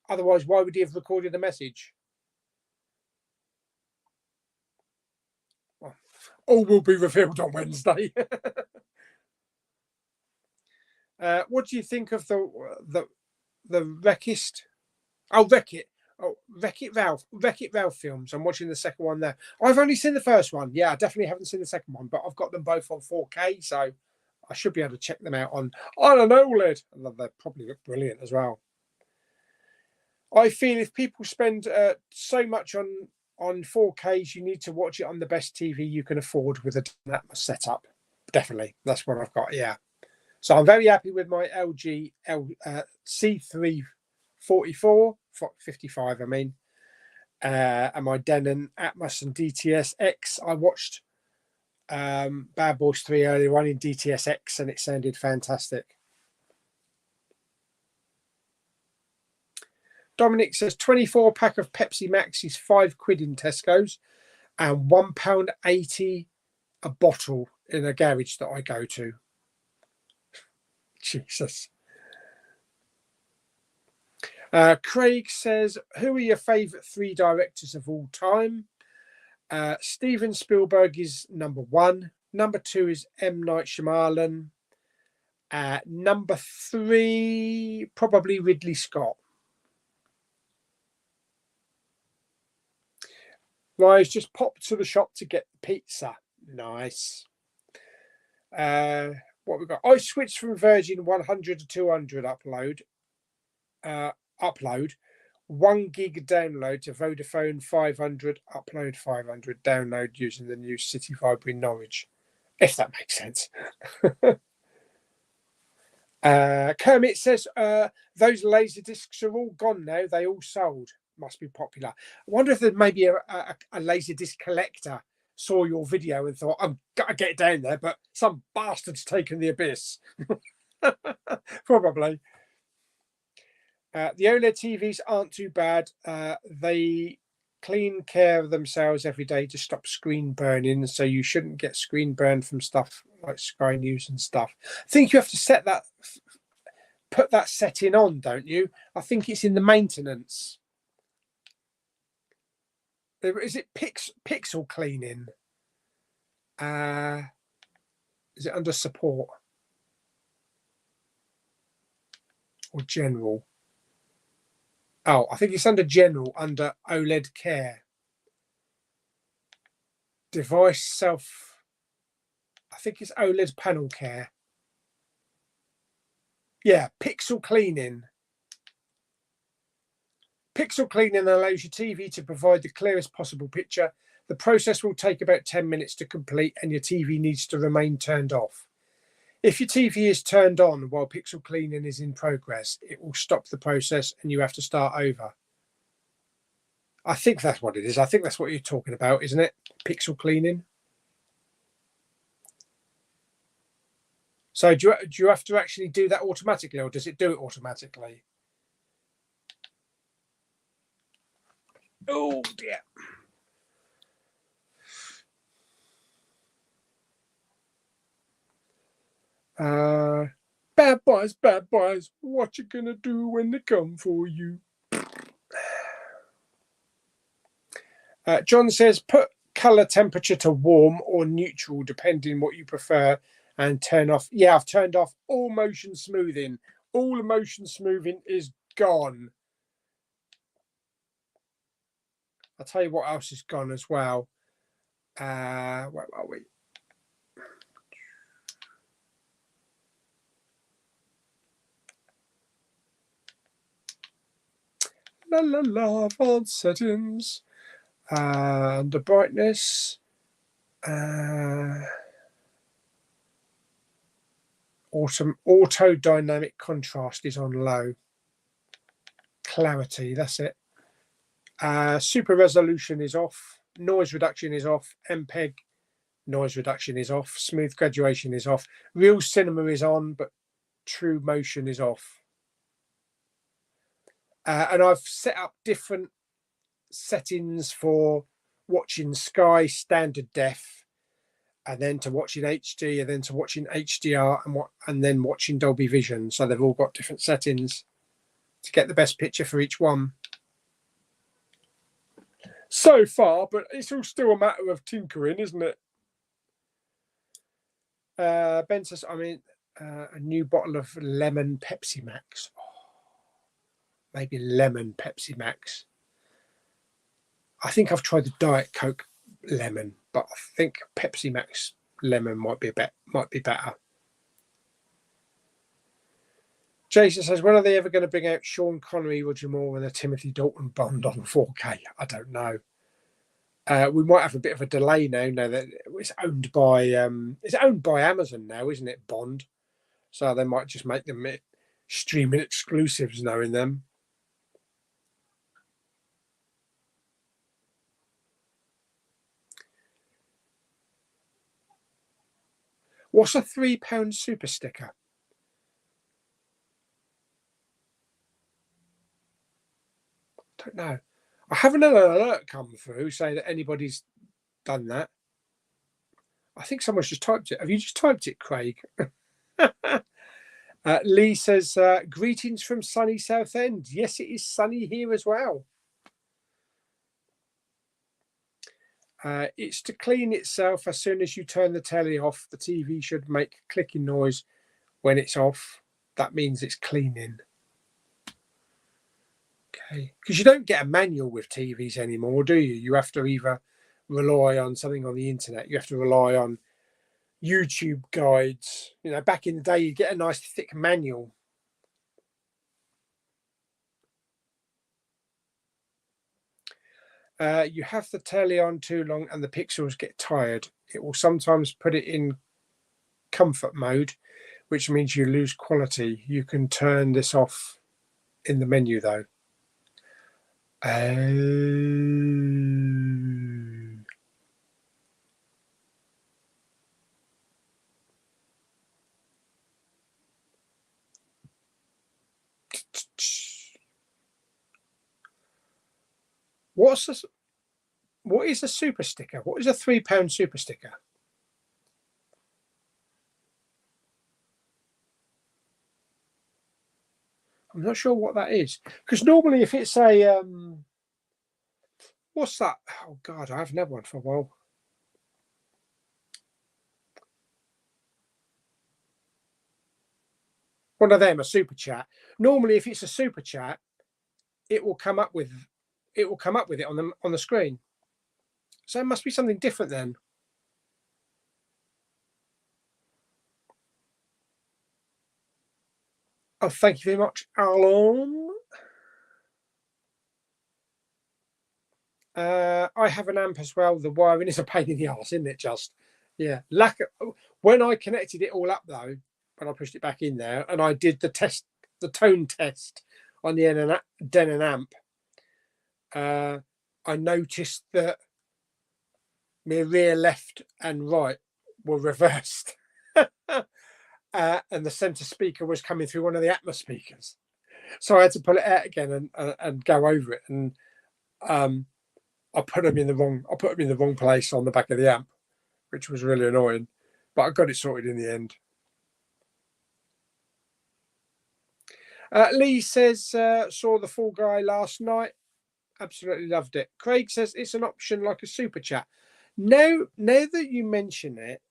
Otherwise, why would he have recorded the message? Well, all will be revealed on Wednesday. What do you think of the Wreck-It? Oh, Wreck-It. Oh, Wreck-It Ralph films. I'm watching the second one there. I've only seen the first one. Yeah, I definitely haven't seen the second one, but I've got them both on 4K, so I should be able to check them out on an OLED. They probably look brilliant as well. I feel if people spend so much on 4Ks, you need to watch it on the best TV you can afford with a Atmos setup. Definitely, that's what I've got. Yeah, so I'm very happy with my LG C344 55. I mean, and my Denon Atmos and DTS-X. I watched Bad Boys 3 earlier on in DTS-X, and it sounded fantastic. Dominic says 24-pack of Pepsi Max is £5 in Tesco's and £1.80 a bottle in a garage that I go to. Jesus. Craig says, who are your favourite 3 directors of all time? Steven Spielberg is number 1. Number 2 is M. Night Shyamalan. Number 3, probably Ridley Scott. Rise just popped to the shop to get the pizza. Nice. What we got? I switched from Virgin 100 to 200 upload. 1 gig download to Vodafone 500, upload 500, download using the new City Fibre in Norwich, if that makes sense. Kermit says those laser discs are all gone now. They all sold. Must be popular. I wonder if there maybe a laser disc collector saw your video and thought, I've got to get down there, but some bastard's taken the abyss. Probably. The OLED TVs aren't too bad. They clean care of themselves every day to stop screen burning, so you shouldn't get screen burn from stuff like Sky News and stuff. I think you have to set that, put that setting on, don't you? I think it's in the maintenance. Is it pixel cleaning? Is it under support or general? Oh, I think it's under general, under OLED care. Device self, I think it's OLED panel care. Yeah, pixel cleaning. Pixel cleaning allows your TV to provide the clearest possible picture. The process will take about 10 minutes to complete and your TV needs to remain turned off. If your TV is turned on while pixel cleaning is in progress, it will stop the process and you have to start over. I think that's what it is. I think that's what you're talking about, isn't it? Pixel cleaning. So do you have to actually do that automatically, or does it do it automatically? Oh dear. Bad boys, what you gonna do when they come for you? John says, put color temperature to warm or neutral, depending what you prefer, and turn off. Yeah, I've turned off all motion smoothing. All motion smoothing is gone. I'll tell you what else is gone as well. Where are we? Advanced settings, under brightness, auto dynamic contrast is on low. Clarity, that's it. Super resolution is off. Noise reduction is off. MPEG noise reduction is off. Smooth graduation is off. Real cinema is on, but true motion is off. And I've set up different settings for watching Sky standard def, and then to watching HD, and then to watching HDR, and then watching Dolby Vision. So they've all got different settings to get the best picture for each one. So far, but it's all still a matter of tinkering, isn't it? Ben says, I mean, a new bottle of lemon Pepsi Max. Maybe lemon Pepsi Max. I think I've tried the Diet Coke lemon, but I think Pepsi Max lemon might be better. Jason says, when are they ever going to bring out Sean Connery, Roger Moore, and a Timothy Dalton Bond on 4K? I don't know. We might have a bit of a delay now that it's owned by Amazon now, isn't it? Bond, so they might just make them streaming exclusives, knowing them. What's a £3 super sticker? Don't know. I haven't had an alert come through saying that anybody's done that. I think someone's just typed it. Have you just typed it, Craig? Lee says, greetings from sunny Southend. Yes, it is sunny here as well. It's to clean itself as soon as you turn the telly off. The TV should make clicking noise when it's off. That means it's cleaning. Okay, because you don't get a manual with TVs anymore, do you? You have to either rely on something on the internet. You have to rely on YouTube guides. You know, back in the day, you get a nice thick manual. You have the telly on too long and the pixels get tired. It will sometimes put it in comfort mode, which means you lose quality. You can turn this off in the menu though. What is a super sticker? What is a £3 super sticker? I'm not sure what that is, because normally if it's a what's that? Oh God, I haven't had one for a while. One of them, a super chat. Normally, if it's a super chat, it will come up with it on the screen. So it must be something different then. Oh, thank you very much, Alan. I have an amp as well. The wiring is a pain in the arse, isn't it? Just when I connected it all up though, when I pushed it back in there, and I did the tone test on the Denon amp, I noticed that my rear left and right were reversed, and the center speaker was coming through one of the Atmos speakers, so I had to pull it out again and go over it, and I put them in the wrong place on the back of the amp, which was really annoying, but I got it sorted in the end. Lee says, saw The Fall Guy last night. Absolutely loved it. Craig says it's an option like a super chat. Now that you mention it,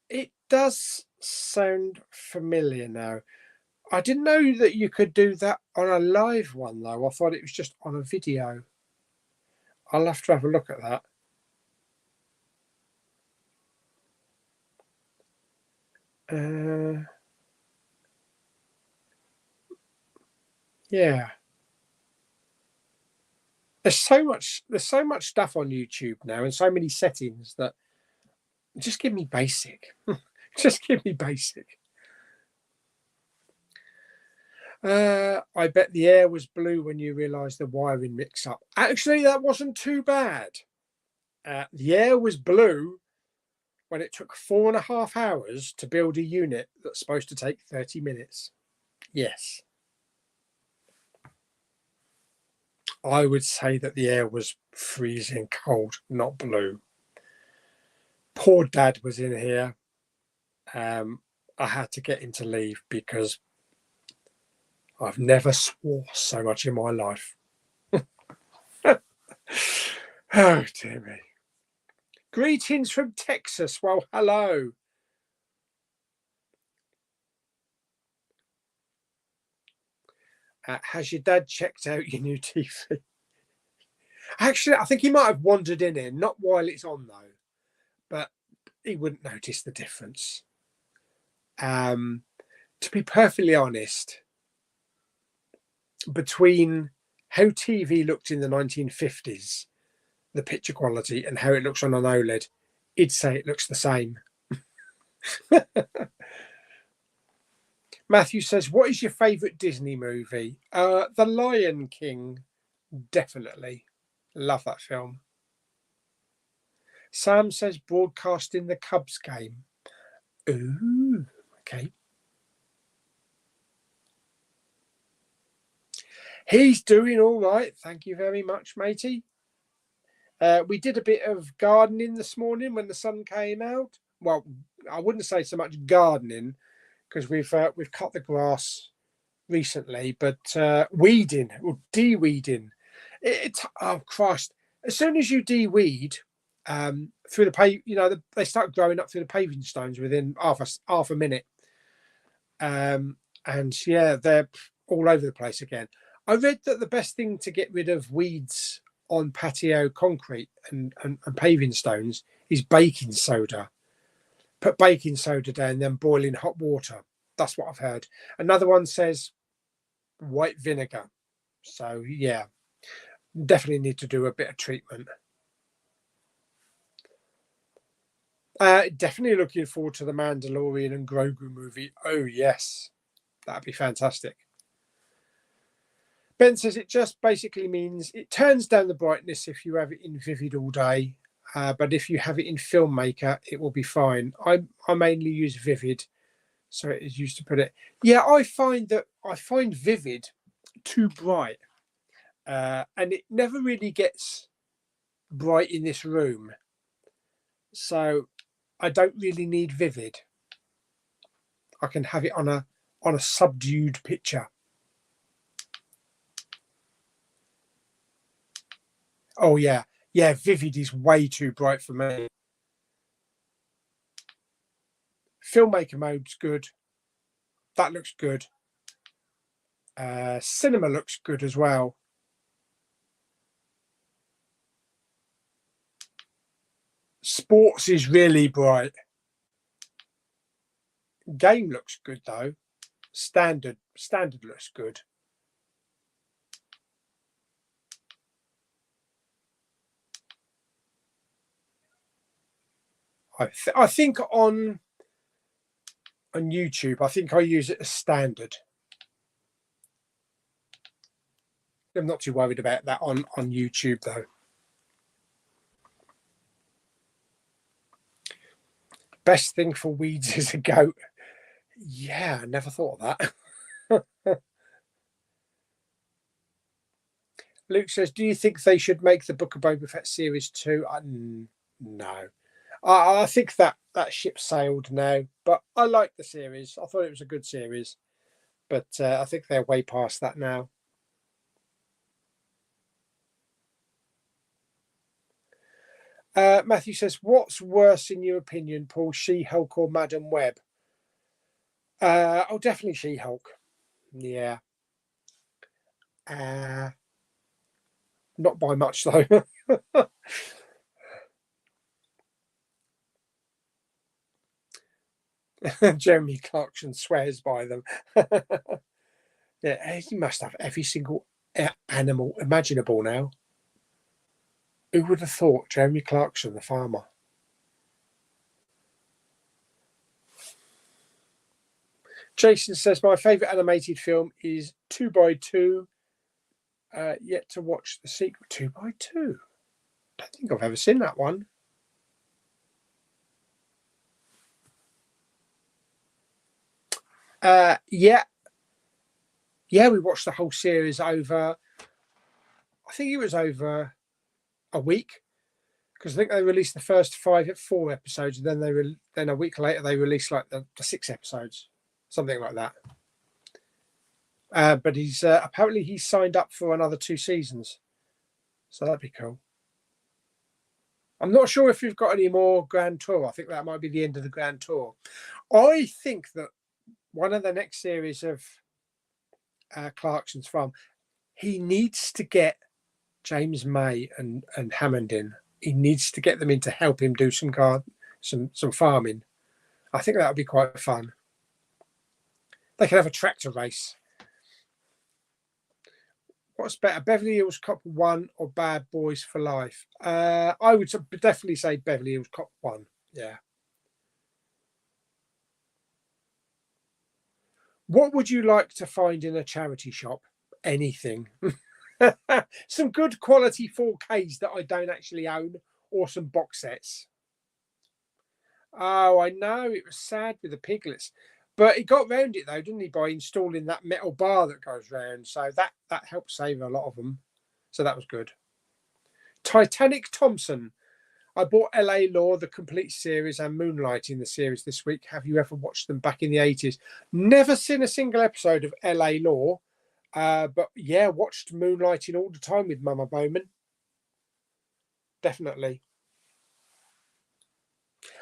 it does sound familiar now. I didn't know that you could do that on a live one, though. I thought it was just on a video. I'll have to have a look at that. Yeah. There's so much stuff on YouTube now, and so many settings that just give me basic. Just give me basic. I bet the air was blue when you realised the wiring mix-up. Actually, that wasn't too bad. The air was blue when it took 4.5 hours to build a unit that's supposed to take 30 minutes. Yes. I would say that the air was freezing cold, not blue. Poor Dad was in here. I had to get him to leave because I've never swore so much in my life. Oh, dear me. Greetings from Texas. Well, hello. Has your dad checked out your new TV? Actually, I think he might have wandered in here, not while it's on though, but he wouldn't notice the difference. To be perfectly honest, between how TV looked in the 1950s, the picture quality, and how it looks on an OLED, he'd say it looks the same. Matthew says, what is your favourite Disney movie? The Lion King, definitely. Love that film. Sam says, broadcasting the Cubs game. Ooh, okay. He's doing all right. Thank you very much, matey. We did a bit of gardening this morning when the sun came out. Well, I wouldn't say so much gardening because we've cut the grass recently, but weeding or de-weeding. Oh Christ! As soon as you de-weed through the they start growing up through the paving stones within half a minute. And yeah, they're all over the place again. I read that the best thing to get rid of weeds on patio concrete and paving stones is baking soda. Put baking soda down, then boil in hot water. That's what I've heard. Another one says white vinegar. So yeah, definitely need to do a bit of treatment. Definitely looking forward to the Mandalorian and Grogu movie. Oh yes, that'd be fantastic. Ben says it just basically means it turns down the brightness if you have it in Vivid all day, but if you have it in Filmmaker, it will be fine. I mainly use Vivid, so it is used to put it. Yeah, I find Vivid too bright, and it never really gets bright in this room, so I don't really need Vivid. I can have it on a subdued picture. Oh yeah, Vivid is way too bright for me. Filmmaker mode's good. That looks good. Cinema looks good as well. Sports is really bright. Game looks good though. Standard looks good. I think on YouTube, I think I use it as standard. I'm not too worried about that on YouTube though. Best thing for weeds is a goat. Yeah, I never thought of that. Luke says, do you think they should make the Book of Boba Fett series 2? No. I think that ship sailed now, but I like the series. I thought it was a good series, but I think they're way past that now. Matthew says, what's worse in your opinion, Paul, She-Hulk or Madam Web? Definitely She-Hulk. Yeah. Not by much though. Jeremy Clarkson swears by them. Yeah, he must have every single animal imaginable now. Who would have thought Jeremy Clarkson, the farmer? Jason says, my favourite animated film is 2x2. Yet to watch the sequel. 2x2. I don't think I've ever seen that one. Yeah, we watched the whole series over. I think it was over a week, because I think they released the first 4 episodes, and then then a week later they released like the 6 episodes, something like that. But he's apparently he's signed up for another 2 seasons, so that'd be cool. I'm not sure if we've got any more Grand Tour. I think that might be the end of the Grand Tour. I think that one of the next series of Clarkson's farm, he needs to get James May and Hammond in. He needs to get them in to help him do some farming. I think that would be quite fun. They can have a tractor race. What's better, Beverly Hills Cop 1 or Bad Boys for Life? I would definitely say Beverly Hills Cop 1. Yeah. What would you like to find in a charity shop? Anything. Some good quality 4Ks that I don't actually own, or some box sets. Oh, I know. It was sad with the piglets. But he got round it though, didn't he, by installing that metal bar that goes round. So that helped save a lot of them. So that was good. Titanic Thompson. I bought LA Law, the complete series, and Moonlighting, the series this week. Have you ever watched them back in the 80s? Never seen a single episode of LA Law. But yeah, watched Moonlighting all the time with Mama Bowman. Definitely.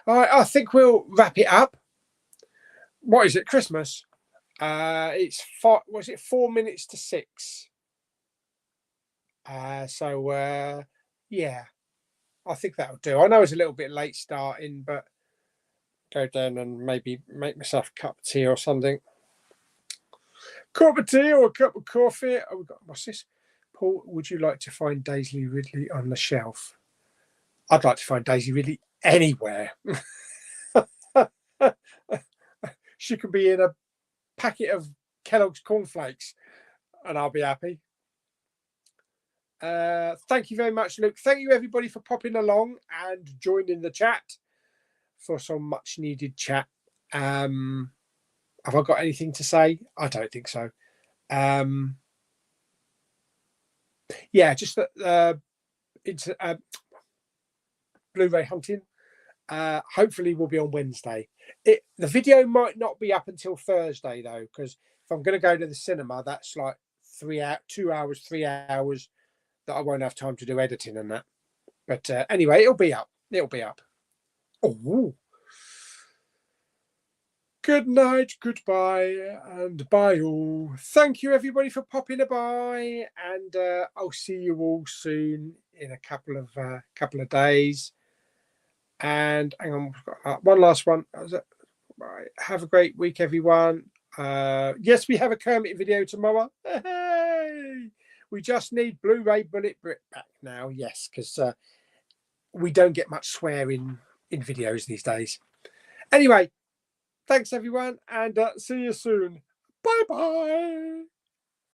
All right, I think we'll wrap it up. What is it? Christmas? It's 4 minutes to 6? Yeah, I think that'll do. I know it's a little bit late starting, but go down and maybe make myself a cup of tea or something. Cup of tea or a cup of coffee. Oh, we got, what's this? Paul, would you like to find Daisy Ridley on the shelf? I'd like to find Daisy Ridley anywhere. She could be in a packet of Kellogg's cornflakes and I'll be happy. Thank you very much, Luke. Thank you, everybody, for popping along and joining the chat for some much needed chat. Have I got anything to say? I don't think so. Yeah, just that it's Blu-ray hunting. Hopefully will be on Wednesday. The video might not be up until Thursday though, because if I'm going to go to the cinema, that's like 3 hours, 3 hours that I won't have time to do editing and that. But anyway, it'll be up. It'll be up. Oh, good night, goodbye, and bye all. Thank you everybody for popping by, and I'll see you all soon in a couple of days. And hang on, one last one. Right, have a great week, everyone. Yes, we have a Kermit video tomorrow. Hey! We just need Blu-ray bullet Brit back now. Yes, because we don't get much swearing in videos these days. Anyway, thanks everyone, and see you soon. Bye bye.